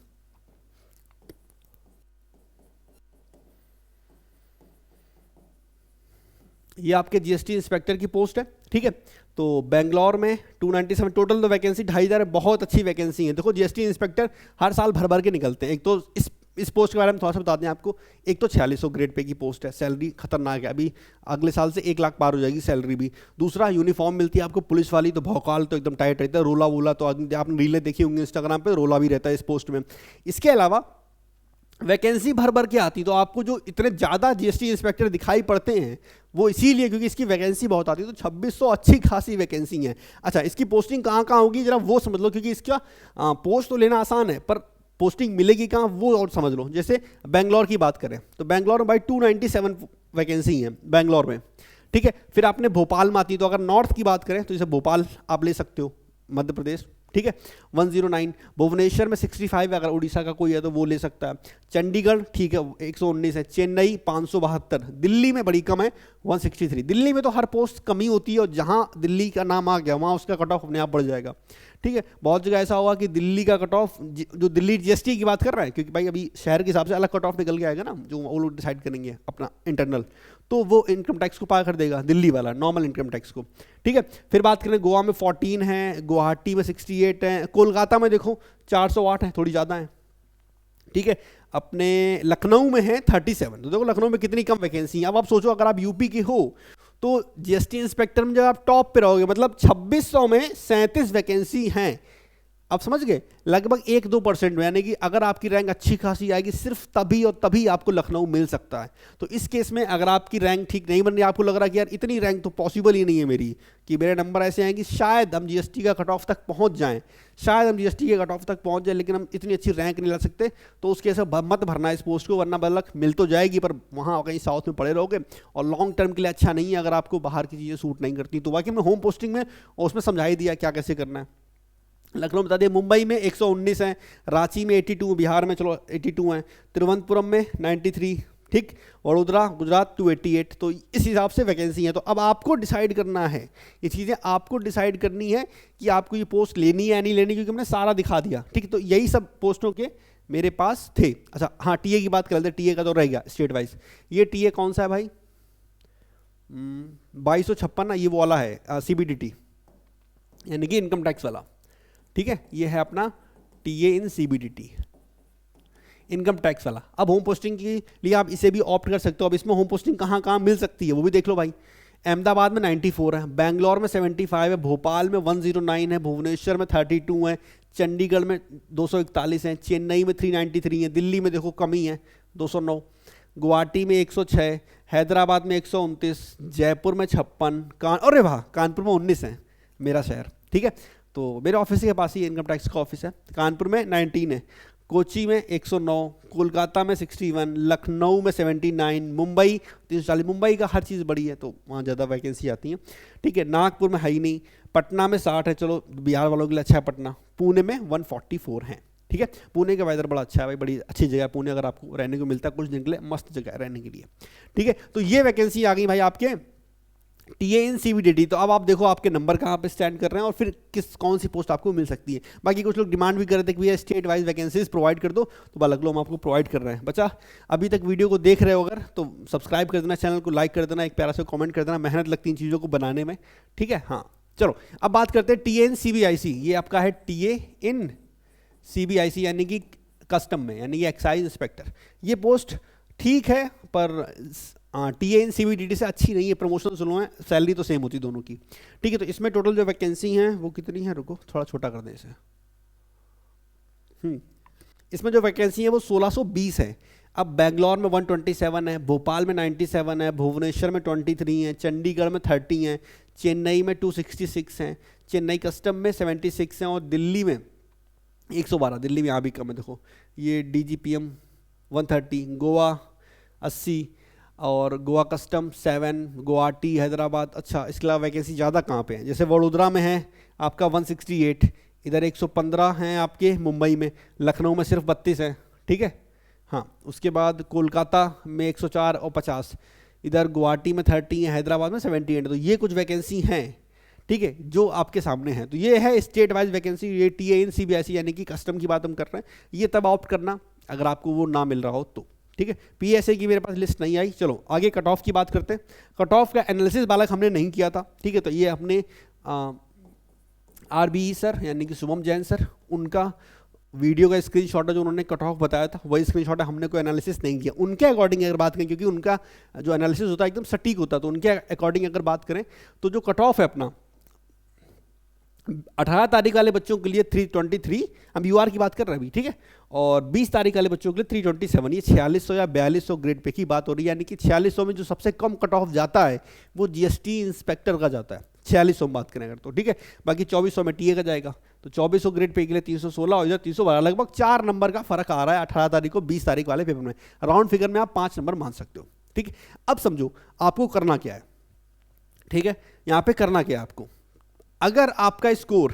S1: ये आपके जीएसटी इंस्पेक्टर की पोस्ट है। ठीक है, तो बेंगलोर में 297, टोटल तो वैकेंसी 2500 है, बहुत अच्छी वैकेंसी है। देखो जीएसटी इंस्पेक्टर हर साल भर भर के निकलते हैं। एक तो इस पोस्ट के बारे में थोड़ा सा बता दें आपको, एक तो 4600 ग्रेड पे की पोस्ट है, सैलरी खतरनाक है, अभी अगले साल से 1 लाख पार हो जाएगी सैलरी भी। दूसरा, यूनिफॉर्म मिलती है आपको पुलिस वाली, तो भौकाल तो एकदम टाइट रहता है, रोला वोला तो आपने रीलें देखी होंगी इंस्टाग्राम पे, रोला भी रहता है इस पोस्ट में। इसके अलावा वैकेंसी भर भर के आती, तो आपको जो इतने ज़्यादा जीएसटी इंस्पेक्टर दिखाई पड़ते हैं वो इसीलिए क्योंकि इसकी वैकेंसी बहुत आती है। तो 2600 अच्छी खासी वैकेंसी है। अच्छा, इसकी पोस्टिंग कहाँ कहाँ होगी जरा वो समझ लो, क्योंकि इसका पोस्ट तो लेना आसान है पर पोस्टिंग मिलेगी कहाँ वो और समझ लो। जैसे बेंगलोर की बात करें तो बेंगलोर में भाई 297 वैकेंसी है बेंगलोर में। ठीक है, फिर आपने भोपाल में आती, तो अगर नॉर्थ की बात करें तो जैसे भोपाल आप ले सकते हो, मध्य प्रदेश। ठीक है, 109। भुवनेश्वर में 65 है, अगर उड़ीसा का कोई है तो वो ले सकता है। चंडीगढ़ ठीक है 119 है। चेन्नई 572। दिल्ली में बड़ी कम है 163। दिल्ली में तो हर पोस्ट कम ही होती है, और जहाँ दिल्ली का नाम आ गया वहाँ उसका कट ऑफ अपने आप बढ़ जाएगा। ठीक है, बहुत जगह ऐसा होगा कि दिल्ली का कट ऑफ, जो दिल्ली जीएसटी की बात कर रहा है, क्योंकि भाई अभी शहर के हिसाब से अलग कट ऑफ निकल के आएगा ना, जो वो लोग डिसाइड करेंगे अपना इंटरनल, तो वो इनकम टैक्स को पार कर देगा दिल्ली वाला, नॉर्मल इनकम टैक्स को। ठीक है, फिर बात करें गोवा में 14 है, गुवाहाटी में 68 है, कोलकाता में देखो 408 है, थोड़ी ज़्यादा है। ठीक है। अपने लखनऊ में है 37, तो देखो लखनऊ में कितनी कम वैकेंसी है। अब आप सोचो अगर आप यूपी के हो तो जीएसटी इंस्पेक्टर में जब आप टॉप पे रहोगे, मतलब 2600 में 37 वैकेंसी हैं। आप समझ गए, लगभग 1-2% में, यानी कि अगर आपकी रैंक अच्छी खासी आएगी सिर्फ तभी और तभी आपको लखनऊ मिल सकता है। तो इस केस में अगर आपकी रैंक ठीक नहीं बन रही, आपको लग रहा है कि यार इतनी रैंक तो पॉसिबल ही नहीं है मेरी, कि मेरे नंबर ऐसे हैं कि शायद हम जीएसटी का कट ऑफ तक पहुंच जाएं, शायद हम जीएसटी के कट ऑफ तक पहुंच जाए, लेकिन हम इतनी अच्छी रैंक नहीं ला सकते, तो उसके ऐसे मत भरना इस पोस्ट को, वरना बल्कि मिल तो जाएगी पर वहाँ कहीं साउथ में पड़े रहोगे और लॉन्ग टर्म के लिए अच्छा नहीं है अगर आपको बाहर की चीज़ें सूट नहीं करती। तो बाकी हमने होम पोस्टिंग में और उसमें समझा ही दिया क्या कैसे करना है। लखनऊ बता दिए, मुंबई में 119 हैं, रांची में 82, बिहार में चलो 82 हैं, तिरुवनंतपुरम में 93, ठीक, वडोदरा गुजरात 288। तो इस हिसाब से वैकेंसी है। तो अब आपको डिसाइड करना है, ये चीज़ें आपको डिसाइड करनी है कि आपको ये पोस्ट लेनी है या नहीं लेनी, क्योंकि हमने सारा दिखा दिया, ठीक। तो यही सब पोस्टों के मेरे पास थे। अच्छा हाँ, टीए की बात कर लेते हैं, टीए का तो रह गया स्टेट वाइज। ये टीए कौन सा है भाई? 2256 ना, ये वो वाला है CBDT, यानी कि इनकम टैक्स वाला, ठीक है। ये है अपना टीए इन CBDT, इनकम टैक्स वाला। अब होम पोस्टिंग के लिए आप इसे भी ऑप्ट कर सकते हो। अब इसमें होम पोस्टिंग कहाँ कहाँ मिल सकती है वो भी देख लो भाई। अहमदाबाद में 94 है, बेंगलोर में 75 है, भोपाल में 109 है, भुवनेश्वर में 32 है, चंडीगढ़ में 241 है, चेन्नई में 393 है, दिल्ली में देखो कमी है 209, गुवाहाटी में 106, हैदराबाद में 129, जयपुर में 56, अरे वाह कानपुर में 19 है, मेरा शहर, ठीक है। तो मेरे ऑफिस के पास ही इनकम टैक्स का ऑफिस है। कानपुर में 19 है, कोची में 109, कोलकाता में 61, लखनऊ में 79, मुंबई 340। मुंबई का हर चीज़ बड़ी है तो वहाँ ज़्यादा वैकेंसी आती है, ठीक है। नागपुर में है ही नहीं, पटना में 60 है, चलो बिहार वालों के लिए अच्छा है पटना। पुणे में 144 है, ठीक है। पुणे का वेदर बड़ा अच्छा है भाई, बड़ी अच्छी जगह है पुणे, अगर आपको रहने को मिलता है कुछ दिन के लिए, मस्त जगह है रहने के लिए, ठीक है। तो ये वैकेंसी आ गई भाई आपके टीए इन CBDT। तो अब आप देखो आपके नंबर कहाँ पे स्टैंड कर रहे हैं और फिर कौन सी पोस्ट आपको मिल सकती है। बाकी कुछ लोग डिमांड भी कर रहे थे कि भैया स्टेट वाइज वैकेंसीज प्रोवाइड कर दो, तो बालक हम आपको प्रोवाइड कर रहे हैं। बच्चा अभी तक वीडियो को देख रहे हो अगर, तो सब्सक्राइब कर देना, चैनल को लाइक कर देना, एक प्यारा सा कॉमेंट कर देना, मेहनत लगती इन चीज़ों को बनाने में, ठीक है। हाँ चलो अब बात करते हैं टीए इन CBIC। ये आपका है टीए इन CBIC, यानी कि कस्टम में, यानी कि एक्साइज इंस्पेक्टर। ये पोस्ट ठीक है पर टीए इन CBDT से अच्छी नहीं है, प्रमोशन स्लो है, सैलरी तो सेम होती दोनों की, ठीक है। तो इसमें टोटल जो वैकेंसी हैं वो कितनी है, रुको थोड़ा छोटा कर दें इसे। इसमें जो वैकेंसी है वो 1620 है। अब बेंगलोर में 127 है, भोपाल में 97 है, भुवनेश्वर में 23 है, चंडीगढ़ में 30 है, चेन्नई में 266 हैं, चेन्नई कस्टम में 76 हैं, और दिल्ली में 112। दिल्ली में यहाँ भी कम है, देखो ये DGPM 130, गोवा 80 और गोवा कस्टम 7, गुवाहाटी हैदराबाद। अच्छा इसके अलावा वैकेंसी ज़्यादा कहाँ पे है, जैसे वडोदरा में है आपका 168, इधर 115 हैं आपके मुंबई में, लखनऊ में सिर्फ 32 है, ठीक है। हाँ उसके बाद कोलकाता में 104 और 50, इधर गुवाहाटी में 30 है, हैदराबाद में 78। तो ये कुछ वैकेंसी हैं, ठीक है, जो आपके सामने है। तो ये है स्टेट वाइज वैकेंसी, ये टीए इन CBIC यानी कि कस्टम की बात हम कर रहे हैं। ये तब ऑप्ट करना अगर आपको वो ना मिल रहा हो तो, ठीक है। PSA की मेरे पास लिस्ट नहीं आई। चलो आगे कट ऑफ की बात करते हैं। कट ऑफ का एनालिसिस बालक हमने नहीं किया था, ठीक है। तो ये अपने RBE सर यानी कि शुभम जैन सर, उनका वीडियो का स्क्रीनशॉट है जो उन्होंने कट ऑफ बताया था, वही स्क्रीनशॉट है, हमने कोई एनालिसिस नहीं किया। उनके अकॉर्डिंग अगर बात करें, क्योंकि उनका जो एनालिसिस होता है एकदम सटीक होता है, तो उनके अकॉर्डिंग अगर बात करें तो जो कट ऑफ है अपना 18 तारीख वाले बच्चों के लिए 323, हम UR की बात कर रहे हैं अभी, ठीक है। और 20 तारीख वाले बच्चों के लिए 327। ये 4600 या 4200 ग्रेड पे की बात हो रही है, यानी कि 4600 में जो सबसे कम कट ऑफ जाता है वो GST इंस्पेक्टर का जाता है, 4600 में बात करें अगर तो, ठीक है। बाकी 2400 में टीए का जाएगा, तो 2400 ग्रेड पे के लिए 316 और इधर 312, लगभग 4 नंबर का फर्क आ रहा है 18 तारीख को 20 तारीख वाले पेपर में। राउंड फिगर में आप 5 नंबर मान सकते हो, ठीक है। अब समझो आपको करना क्या है, ठीक है। यहाँ पे करना क्या है आपको, अगर आपका स्कोर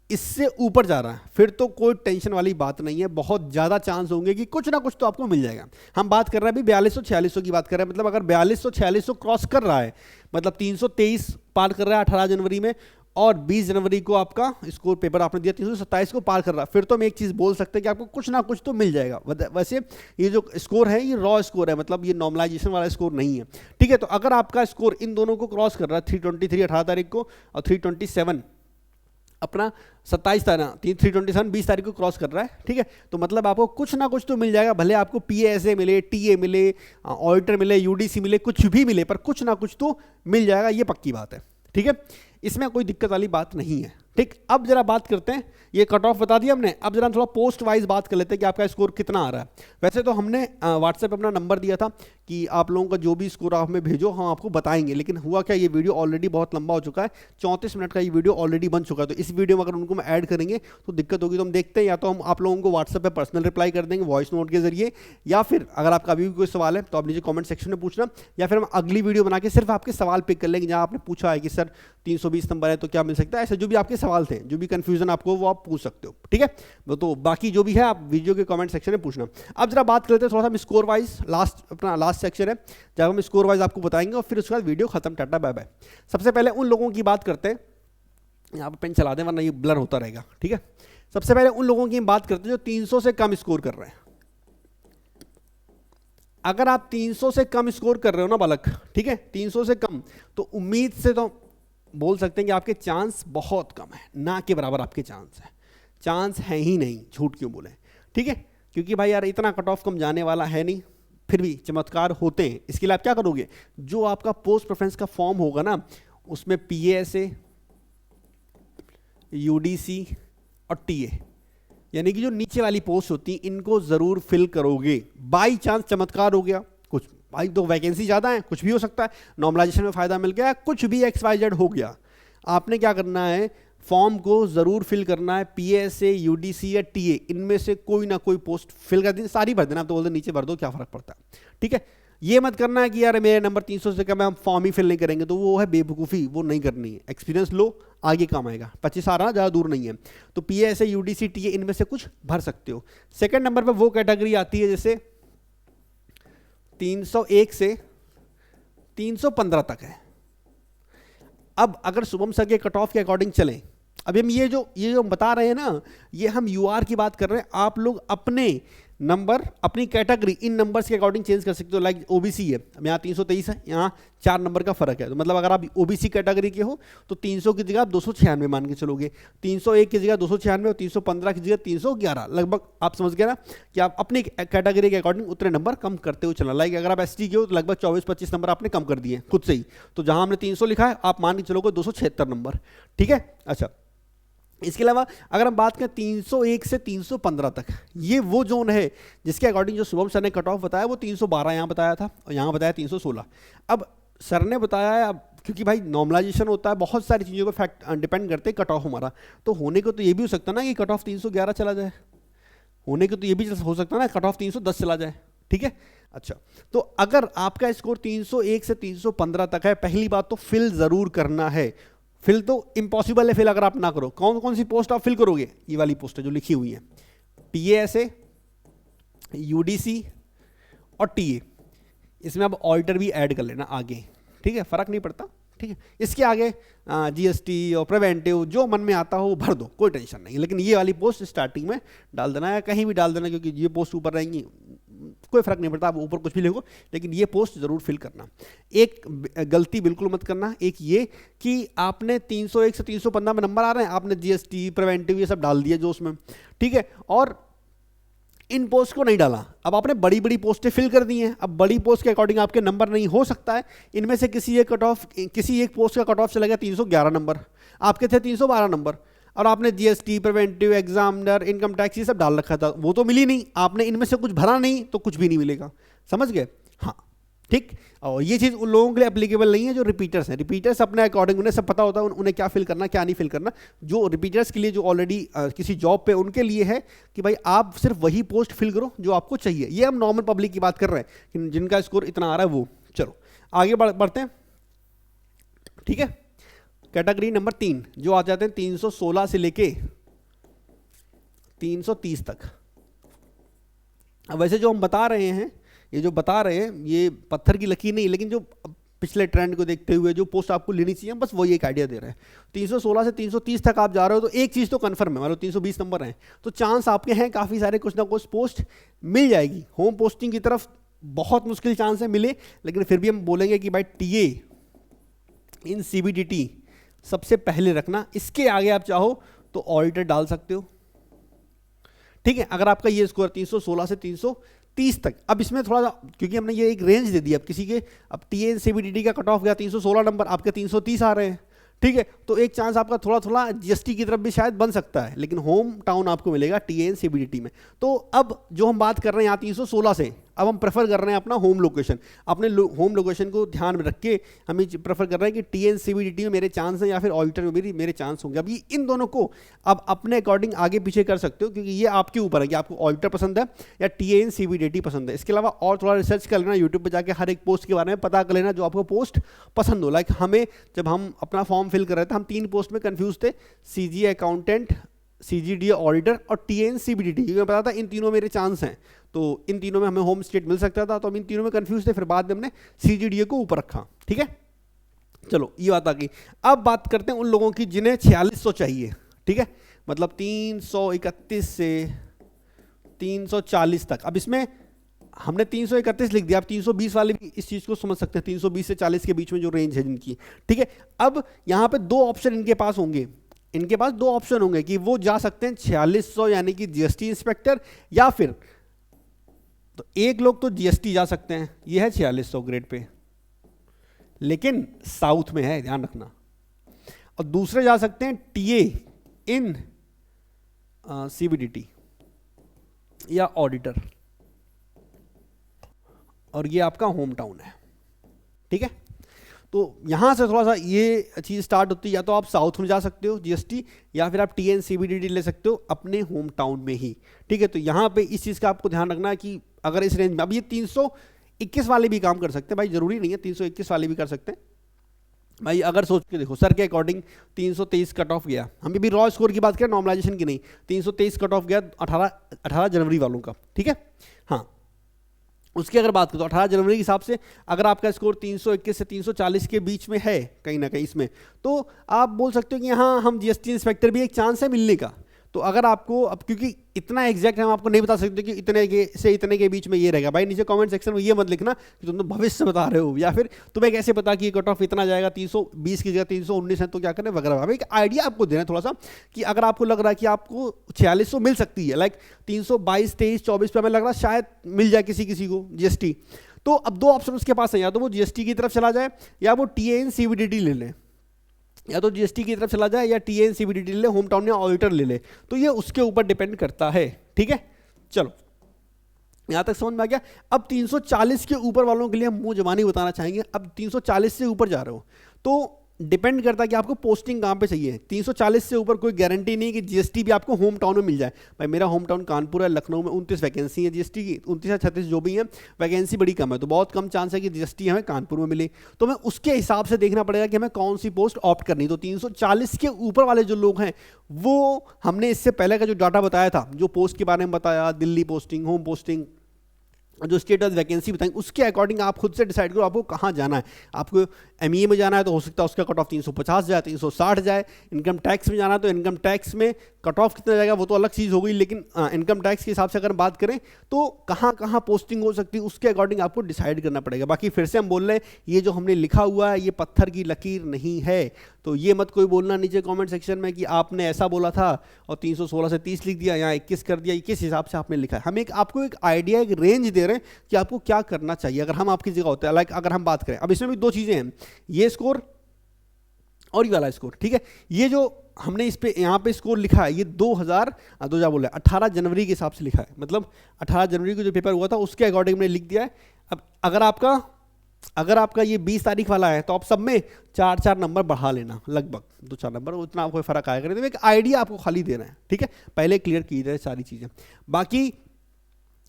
S1: इससे ऊपर जा रहा है फिर तो कोई टेंशन वाली बात नहीं है, बहुत ज़्यादा चांस होंगे कि कुछ ना कुछ तो आपको मिल जाएगा। हम बात कर रहे हैं अभी 4200-4600 की बात कर रहे हैं, मतलब अगर 4200-4600 क्रॉस कर रहा है, मतलब 323 पार कर रहा है 18 जनवरी में, और 20 जनवरी को आपका स्कोर पेपर आपने दिया 327 को पार कर रहा है, फिर तो हम एक चीज़ बोल सकते हैं कि आपको कुछ ना कुछ तो मिल जाएगा। वैसे ये जो स्कोर है ये रॉ स्कोर है, मतलब ये नॉर्मलाइजेशन वाला स्कोर नहीं है, ठीक है। तो अगर आपका स्कोर इन दोनों को क्रॉस कर रहा है, 323 18 तारीख को और 327 अपना 27 तारीख 327 20 तारीख को क्रॉस कर रहा है, ठीक है। तो मतलब आपको कुछ ना कुछ तो मिल जाएगा, भले आपको PSA मिले, TA मिले, ऑडिटर मिले, UDC मिले, कुछ भी मिले, पर कुछ ना कुछ तो मिल जाएगा, ये पक्की बात है, ठीक है। इसमें कोई दिक्कत वाली बात नहीं है, ठीक। अब जरा बात करते हैं, ये कट ऑफ बता दिया हमने, अब जरा थोड़ा पोस्ट वाइज बात कर लेते हैं कि आपका स्कोर कितना आ रहा है। वैसे तो हमने व्हाट्सएप अपना नंबर दिया था कि आप लोगों का जो भी स्कोर आप हमें भेजो हम आपको बताएंगे, लेकिन हुआ क्या, ये वीडियो ऑलरेडी बहुत लंबा हो चुका है, 34 मिनट का ये वीडियो ऑलरेडी बन चुका है। तो इस वीडियो में अगर उनको हम ऐड करेंगे तो दिक्कत होगी। तो हम देखते हैं, या तो हम आप लोगों को व्हाट्सएप पर पर्सनल रिप्लाई कर देंगे वॉइस नोट के जरिए, या फिर अगर आपका अभी भी कोई सवाल है तो आप नीचे कॉमेंट सेक्शन में पूछना, या फिर हम अगली वीडियो बना के सिर्फ आपके सवाल पिक कर लेंगे, जहाँ आपने पूछा है कि सर 320 नंबर है तो क्या मिल सकता है, ऐसे जो भी आपके सवाल थे, जो भी कंफ्यूजन आपको वो आप पूछ सकते हो, ठीक है। तो बाकी जो भी है आप वीडियो के कमेंट सेक्शन में पूछना। अब जरा बात करते हैं थोड़ा सा हम स्कोर वाइज, अपना लास्ट सेक्शन है जब हम स्कोर वाइज आपको बताएंगे, और फिर उसके बाद वीडियो खत्म, टाटा बाय बाय। सबसे पहले उन लोगों की बात करते हैं, यहाँ पर पेन चला दें वरना ये ब्लर होता रहेगा, ठीक है। सबसे पहले उन लोगों की बात करते हैं जो 300 से कम स्कोर कर रहे हैं। अगर आप 300 से कम स्कोर कर रहे हो ना बालक, ठीक है, 300 से कम, तो उम्मीद से तो बोल सकते हैं कि आपके चांस बहुत कम है, ना के बराबर आपके चांस है, चांस है ही नहीं, झूठ क्यों बोले, ठीक है। क्योंकि भाई यार इतना कट ऑफ कम जाने वाला है नहीं, फिर भी चमत्कार होते हैं। इसके लिए आप क्या करोगे, जो आपका पोस्ट प्रेफरेंस का फॉर्म होगा ना, उसमें PSA, UDC और TA, यानी कि जो नीचे वाली पोस्ट होती है, इनको जरूर फिल करोगे। बाई चांस चमत्कार हो गया, कुछ भाई तो वैकेंसी ज़्यादा है, कुछ भी हो सकता है, नॉर्मलाइजेशन में फ़ायदा मिल गया, कुछ भी XYZ हो गया, आपने क्या करना है, फॉर्म को ज़रूर फिल करना है। PSA, UDC या TA, इनमें से कोई ना कोई पोस्ट फिल कर देना, सारी भर देना, आप तो बोलते नीचे भर दो, क्या फ़र्क पड़ता है, ठीक है। ये मत करना है कि यार मेरे नंबर 300 से कम है, हम फॉर्म ही फिल नहीं करेंगे, तो वो है बेवकूफ़ी, वो नहीं करनी है। एक्सपीरियंस लो, आगे काम आएगा, 25 आ रहा ज़्यादा दूर नहीं है। तो PSA, UDC, TA, इनमें से कुछ भर सकते हो। सेकंड नंबर पर वो कैटेगरी आती है जैसे 301 से 315 तक है। अब अगर शुभम सर के कट ऑफ के अकॉर्डिंग चलें, अभी हम ये जो हम बता रहे हैं ना, ये हम UR की बात कर रहे हैं, आप लोग अपने नंबर, अपनी कैटेगरी इन नंबर्स के अकॉर्डिंग चेंज कर सकते हो। लाइक OBC है, यहाँ 323 है, यहाँ 4 नंबर का फर्क है, तो मतलब अगर आप OBC कैटेगरी के हो तो 300 की जगह आप 296 मान के चलोगे, 301 की जगह 296 और 315 की जगह 311, लगभग आप समझ गए ना कि आप अपनी कैटेगरी के अकॉर्डिंग उतने नंबर कम करते हुए चलना। लाइक अगर आप ST के हो तो लगभग 24-25 नंबर आपने कम कर दिए खुद से ही, तो जहाँ हमने 300 लिखा है आप मान के चलोगे 276 नंबर, ठीक है। अच्छा, इसके अलावा अगर हम बात करें 301 से 315 तक, ये वो जोन है जिसके अकॉर्डिंग जो शुभम सर ने कट ऑफ बताया वो 312 यहाँ बताया था, और यहाँ बताया 316। अब सर ने बताया है, अब क्योंकि भाई नॉर्मलाइजेशन होता है, बहुत सारी चीज़ों पर फैक्ट डिपेंड करते हैं कट ऑफ हमारा, तो होने को तो ये भी हो सकता है ना कि कट ऑफ 311 चला जाए, होने को तो ये भी हो सकता है ना कट ऑफ 310 चला जाए, ठीक है। अच्छा, तो अगर आपका स्कोर 301 से 315 तक है, पहली बात तो फिल ज़रूर करना है। फिल तो इम्पॉसिबल है, फिल अगर आप ना करो, कौन कौन सी पोस्ट आप फिल करोगे, ये वाली पोस्ट है जो लिखी हुई है, PSA, UDC और TA, इसमें अब ऑडिटर भी ऐड कर लेना आगे, ठीक है, फर्क नहीं पड़ता, ठीक है। इसके आगे GST और प्रिवेंटिव जो मन में आता हो भर दो, कोई टेंशन नहीं, लेकिन ये वाली पोस्ट स्टार्टिंग में डाल देना है, कहीं भी डाल देना, क्योंकि ये पोस्ट ऊपर रहेंगी, कोई फर्क नहीं पड़ता, आप ऊपर कुछ भी लिखो, लेकिन ये पोस्ट जरूर फिल करना। एक गलती बिल्कुल मत करना, एक ये कि आपने 301 से 315 में नंबर आ रहे हैं, आपने GST, प्रिवेंटिव ये सब डाल दिया जो उसमें, ठीक है, और इन पोस्ट को नहीं डाला। अब आपने बड़ी बड़ी पोस्टें फिल कर दी हैं, अब बड़ी पोस्ट के अकॉर्डिंग आपके नंबर नहीं हो सकता है, इनमें से किसी एक पोस्ट का कट ऑफ चला गया 311 नंबर, आपके थे 312 नंबर, और आपने GST, preventive, examiner, income tax ये सब डाल रखा था, वो तो मिली नहीं, आपने इनमें से कुछ भरा नहीं तो कुछ भी नहीं मिलेगा, समझ गए, हाँ, ठीक। और ये चीज़ उन लोगों के लिए एप्लीकेबल नहीं है जो रिपीटर्स हैं। रिपीटर्स अपने अकॉर्डिंग, उन्हें सब पता होता है उन्हें क्या फिल करना क्या नहीं फिल करना। जो रिपीटर्स के लिए, जो ऑलरेडी किसी जॉब पे, उनके लिए है कि भाई आप सिर्फ वही पोस्ट फिल करो जो आपको चाहिए। ये हम नॉर्मल पब्लिक की बात कर रहे हैं कि जिनका स्कोर इतना आ रहा है वो। चलो आगे बढ़ते हैं, ठीक है। कैटेगरी नंबर 3 जो आ जाते हैं 316 से लेके 330 तक। अब वैसे जो हम बता रहे हैं, ये जो बता रहे हैं ये पत्थर की लकीर नहीं, लेकिन जो पिछले ट्रेंड को देखते हुए जो पोस्ट आपको लेनी चाहिए, बस वही एक आइडिया दे रहे हैं। 316 से 330 तक आप जा रहे हो तो एक चीज़ तो कन्फर्म है, मान लो 320 नंबर हैं तो चांस आपके हैं काफ़ी सारे, कुछ ना कुछ पोस्ट मिल जाएगी। होम पोस्टिंग की तरफ बहुत मुश्किल चांस है मिले, लेकिन फिर भी हम बोलेंगे कि भाई TA इन CBDT सबसे पहले रखना। इसके आगे आप चाहो तो ऑडिटर डाल सकते हो, ठीक है। अगर आपका ये स्कोर 316 से 330 तक, अब इसमें थोड़ा सा क्योंकि हमने ये एक रेंज दे दी, अब किसी के अब टीएन सीबीडीटी का कट ऑफ गया 316 नंबर, आपके 330 आ रहे हैं, ठीक है। तो एक चांस आपका थोड़ा थोड़ा जीएसटी की तरफ भी शायद बन सकता है, लेकिन होम टाउन आपको मिलेगा टीएन सीबीडीटी में। तो अब जो हम बात कर रहे हैं यहाँ 316 से, अब हम प्रेफर कर रहे हैं अपना होम लोकेशन। अपने होम लोकेशन को ध्यान में रख के हम प्रेफर कर रहे हैं कि टीएन सीबीडीटी में मेरे चांस हैं या फिर ऑडिटर में मेरे चांस होंगे। अब ये इन दोनों को अब अपने अकॉर्डिंग आगे पीछे कर सकते हो, क्योंकि ये आपके ऊपर है कि आपको ऑडिटर पसंद है या टीएन सीबीडीटी पसंद है। इसके अलावा और थोड़ा रिसर्च कर लेना, यूट्यूब पर जाकर हर एक पोस्ट के बारे में पता कर लेना जो आपको पोस्ट पसंद हो। लाइक हमें जब हम अपना फॉर्म फिल कर रहे थे, हम 3 पोस्ट में कंफ्यूज थे, सीजीए अकाउंटेंट, सीजीडीए ऑडिटर और टीएन सीबीडीटी, क्योंकि मैं पता था इन तीनों मेरे चांस हैं, तो इन तीनों में हमें होम स्टेट मिल सकता था, तो हम इन तीनों में कंफ्यूज थे। फिर बाद में हमने सीजीडीए को ऊपर रखा, ठीक है। चलो ये बात आ गई। अब बात करते हैं उन लोगों की जिन्हें 4600 चाहिए, ठीक है, मतलब 331 से 340 तक। अब इसमें हमने 331 लिख दिया, अब 320 वाले भी इस चीज को समझ सकते हैं, 320 से 40 के बीच में जो रेंज है जिनकी, ठीक है। अब यहाँ पे 2 ऑप्शन इनके पास होंगे, इनके पास 2 ऑप्शन होंगे कि वो जा सकते हैं 4600 यानी कि जीएसटी इंस्पेक्टर, या फिर तो एक लोग तो जीएसटी जा सकते हैं, ये है 4600 ग्रेड पे, लेकिन साउथ में है, ध्यान रखना, और दूसरे जा सकते हैं टीए इन सीबीडीटी या ऑडिटर, और ये आपका होम टाउन है, ठीक है। तो यहां से थोड़ा सा ये चीज स्टार्ट होती है, या तो आप साउथ में जा सकते हो जीएसटी, या फिर आप टीएन सीबीडीटी ले सकते हो अपने होम टाउन में ही, ठीक है। तो यहां पे इस चीज का आपको ध्यान रखना है कि अगर इस रेंज में, अब ये 321 वाले भी काम कर सकते हैं भाई, जरूरी नहीं है 321 वाले भी कर सकते हैं भाई। अगर सोच के देखो सर के अकॉर्डिंग 323 कट ऑफ गया, हम भी रॉ स्कोर की बात करें, नॉर्मलाइजेशन की नहीं, 323 कट ऑफ गया 18 जनवरी वालों का, ठीक है। हाँ, उसकी अगर बात करें तो 18 जनवरी के हिसाब से अगर आपका स्कोर 321 से 340 के बीच में है कहीं ना कहीं इसमें, तो आप बोल सकते हो कि यहाँ हम जीएसटी इंस्पेक्टर भी एक चांस है मिलने का। तो अगर आपको, अब क्योंकि इतना एग्जैक्ट हम आपको नहीं बता सकते कि इतने के से इतने के बीच में ये रहेगा भाई, नीचे कमेंट सेक्शन में ये मत लिखना कि तुम तो भविष्य बता रहे हो, या फिर तुम्हें कैसे पता कि कट ऑफ इतना जाएगा, 320 की जगह 319 है तो क्या करें वगैरह। भाई एक आइडिया आपको देना है थोड़ा सा कि अगर आपको लग रहा है कि आपको 4600 मिल सकती है, लाइक 322, 23, 24 पे हमें लग रहा है शायद मिल जाए किसी किसी को जीएसटी, तो अब 2 ऑप्शन उसके पास है, या तो वो जीएसटी की तरफ चला जाए या वो टीएन सीबीडीटी ले लें, या तो जीएसटी की तरफ चला जाए या टीएन सीबीडीटी ले ले, होम टाउन या ऑडिटर ले ले, तो ये उसके ऊपर डिपेंड करता है, ठीक है। चलो यहां तक समझ में आ गया। अब 340 के ऊपर वालों के लिए हम मुंह जबानी बताना चाहेंगे। अब 340 से ऊपर जा रहे हो तो डिपेंड करता है कि आपको पोस्टिंग कहाँ पे चाहिए। 340 से ऊपर कोई गारंटी नहीं कि जीएसटी भी आपको होम टाउन में मिल जाए। भाई मेरा होम टाउन कानपुर है, लखनऊ में 29 वैकेंसी है जीएसटी की, 29 या 36 जो भी है, वैकेंसी बड़ी कम है, तो बहुत कम चांस है कि जीएसटी हमें कानपुर में मिले। तो हमें उसके हिसाब से देखना पड़ेगा कि हमें कौन सी पोस्ट ऑप्ट करनी। तो 340 के ऊपर वाले जो लोग हैं वो हमने इससे पहले का जो डाटा बताया था, जो पोस्ट के बारे में बताया, दिल्ली पोस्टिंग, होम पोस्टिंग, जो स्टेट ऑफ वैकेंसी बताएंगे, उसके अकॉर्डिंग आप खुद से डिसाइड करो आपको कहाँ जाना है। आपको एमईए में जाना है तो हो सकता है उसका कट ऑफ 350 जाए, 360 जाए। इनकम टैक्स में जाना है तो इनकम टैक्स में कट ऑफ कितना जाएगा वो तो अलग चीज़ हो गई, लेकिन इनकम टैक्स के हिसाब से अगर बात करें तो कहाँ कहाँ पोस्टिंग हो सकती है उसके अकॉर्डिंग आपको डिसाइड करना पड़ेगा। बाकी फिर से हम बोल रहे हैं ये जो हमने लिखा हुआ है ये पत्थर की लकीर नहीं है, तो ये मत कोई बोलना नीचे कमेंट सेक्शन में कि आपने ऐसा बोला था और 316 से 30 लिख दिया, यहाँ 21 कर दिया, किस हिसाब से आपने लिखा है। हम आपको एक आइडिया, एक रेंज दे रहे हैं कि आपको क्या करना चाहिए अगर हम आपकी जगह होते हैं। लाइक अगर हम बात करें, अब इसमें भी 2 चीज़ें हैं, ये स्कोर और ये वाला स्कोर, ठीक है। ये जो हमने इस पे यहाँ पे स्कोर लिखा है ये 18 जनवरी के हिसाब से लिखा है, मतलब 18 जनवरी को जो पेपर हुआ था उसके अकॉर्डिंग मैंने लिख दिया है। अब अगर आपका ये 20 तारीख वाला है तो आप सब में 4-4 नंबर बढ़ा लेना, लगभग 2-4 नंबर, उतना आपको फर्क आएगा। तो एक आइडिया आपको खाली देना है, ठीक है, पहले क्लियर की जाए सारी चीज़ें। बाकी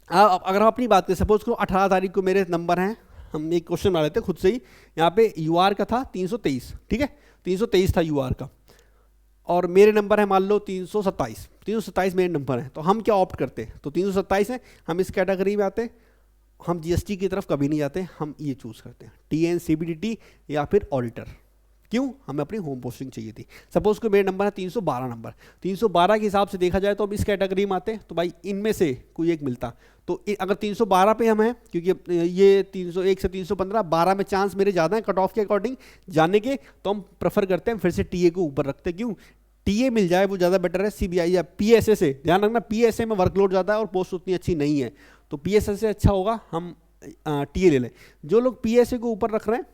S1: अगर हम अपनी बात करें, सपोज को 18 तारीख को मेरे नंबर हैं, हम एक क्वेश्चन बना लेते हैं खुद से ही। यहाँ पे यूआर का था 323, ठीक है, 323 था यूआर का, और मेरे नंबर है मान लो 327 मेरे नंबर हैं, तो हम क्या ऑप्ट करते हैं? तो 327 है, हम इस कैटेगरी में आते हैं, हम जीएसटी की तरफ कभी नहीं जाते, हम ये चूज़ करते हैं टीएन सीबीडीटी या फिर ऑडिटर, क्यों? हमें अपनी होम पोस्टिंग चाहिए थी। सपोज को मेरा नंबर है 312 नंबर, 312 के हिसाब से देखा जाए तो अब इस कैटेगरी में आते हैं तो भाई इनमें से कोई एक मिलता। तो अगर 312 पे हम हैं, क्योंकि ये 301 से 315 12 में चांस मेरे ज़्यादा हैं कट ऑफ के अकॉर्डिंग जाने के, तो हम प्रेफर करते हैं फिर से टीए को ऊपर रखते हैं। क्यों? टीए मिल जाए वो ज़्यादा बेटर है सीबीआई या पीएसए से। ध्यान रखना पीएसए में वर्कलोड ज़्यादा है और पोस्ट उतनी अच्छी नहीं है, तो पीएसए से अच्छा होगा हम टीए ले लें। जो लोग पीएसए को ऊपर रख रहे हैं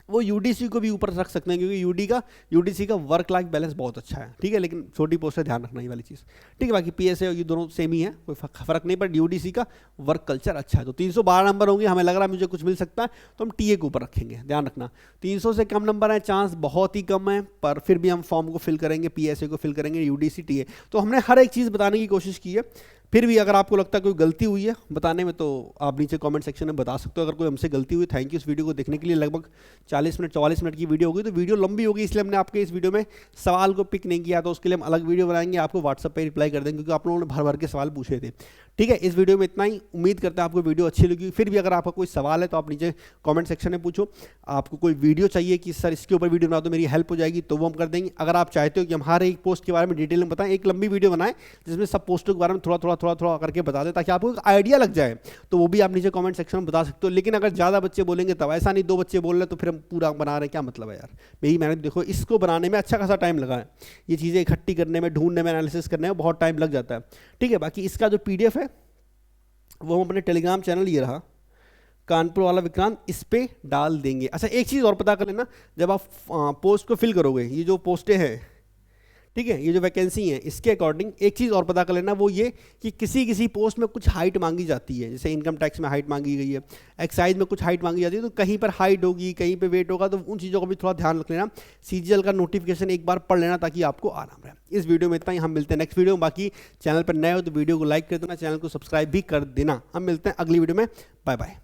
S1: वो यूडीसी को भी ऊपर रख सकते हैं, क्योंकि यूडीसी का वर्क लाइफ बैलेंस बहुत अच्छा है, ठीक है। लेकिन छोटी पोस्ट है, ध्यान रखना ये वाली चीज़, ठीक है। बाकी पीएसए ये दोनों सेम ही है, कोई फर्क नहीं, पर यूडीसी का वर्क कल्चर अच्छा है। तो 312 नंबर होंगे, हमें लग रहा है मुझे कुछ मिल सकता है, तो हम टीए के ऊपर रखेंगे। ध्यान रखना 300 से कम नंबर है, चांस बहुत ही कम है, पर फिर भी हम फॉर्म को फिल करेंगे, पीएसए को फिल करेंगे, यूडीसी टीए। तो हमने हर एक चीज़ बताने की कोशिश की है। फिर भी अगर आपको लगता है कोई गलती हुई है बताने में, तो आप नीचे कमेंट सेक्शन में बता सकते हो अगर कोई हमसे गलती हुई। थैंक यू इस वीडियो को देखने के लिए। लगभग 40 मिनट 44 मिनट की वीडियो होगी, तो वीडियो लंबी होगी, इसलिए हमने आपके इस वीडियो में सवाल को पिक नहीं किया, तो उसके लिए हम अलग वीडियो बनाएंगे, आपको व्हाट्सएप पे रिप्लाई कर देंगे, क्योंकि आप लोगों ने भर भर के सवाल पूछे थे, ठीक है। इस वीडियो में इतना ही, उम्मीद करते हैं आपको वीडियो अच्छी लगी। फिर भी अगर आपका कोई सवाल है तो आप नीचे कमेंट सेक्शन में पूछो। आपको कोई वीडियो चाहिए कि सर इसके ऊपर वीडियो बना दो, मेरी हेल्प हो जाएगी, तो वो हम कर देंगे। अगर आप चाहते हो कि हम हर एक पोस्ट के बारे में डिटेल में बताएं, एक लंबी वीडियो बनाएं जिसमें सब पोस्टों के बारे में थोड़ा करके बता दें, ताकि आपको एक आइडिया लग जाए, तो वो भी आप नीचे कमेंट सेक्शन में बता सकते हो। लेकिन अगर ज़्यादा बच्चे बोलेंगे तब, ऐसा नहीं 2 बच्चे बोल रहे तो फिर हम पूरा बना रहे हैं, क्या मतलब है यार। मेरी मेहनत देखो, इसको बनाने में अच्छा खासा टाइम लगा है, ये चीज़ें इकट्ठी करने में, ढूंढने में, एनालिसिस करने में बहुत टाइम लग जाता है, ठीक है। बाकी इसका जो PDF है वो हम अपने टेलीग्राम चैनल, ये रहा कानपुर वाला विक्रांत, इस पे डाल देंगे। अच्छा एक चीज़ और पता कर लेना, जब आप पोस्ट को फिल करोगे, ये जो पोस्टें हैं, ठीक है, ये जो वैकेंसी है, इसके अकॉर्डिंग एक चीज़ और पता कर लेना, वो ये कि किसी पोस्ट में कुछ हाइट मांगी जाती है। जैसे इनकम टैक्स में हाइट मांगी गई है, एक्साइज में कुछ हाइट मांगी जाती है, तो कहीं पर हाइट होगी, कहीं पे वेट होगा, तो उन चीज़ों का भी थोड़ा ध्यान रख लेना। CGL का नोटिफिकेशन एक बार पढ़ लेना, ताकि आपको आराम रहे। इस वीडियो में इतना ही, हम मिलते हैं नेक्स्ट वीडियो में। बाकी चैनल पर नए हो तो वीडियो को लाइक कर देना, चैनल को सब्सक्राइब भी कर देना। हम मिलते हैं अगली वीडियो में, बाय बाय।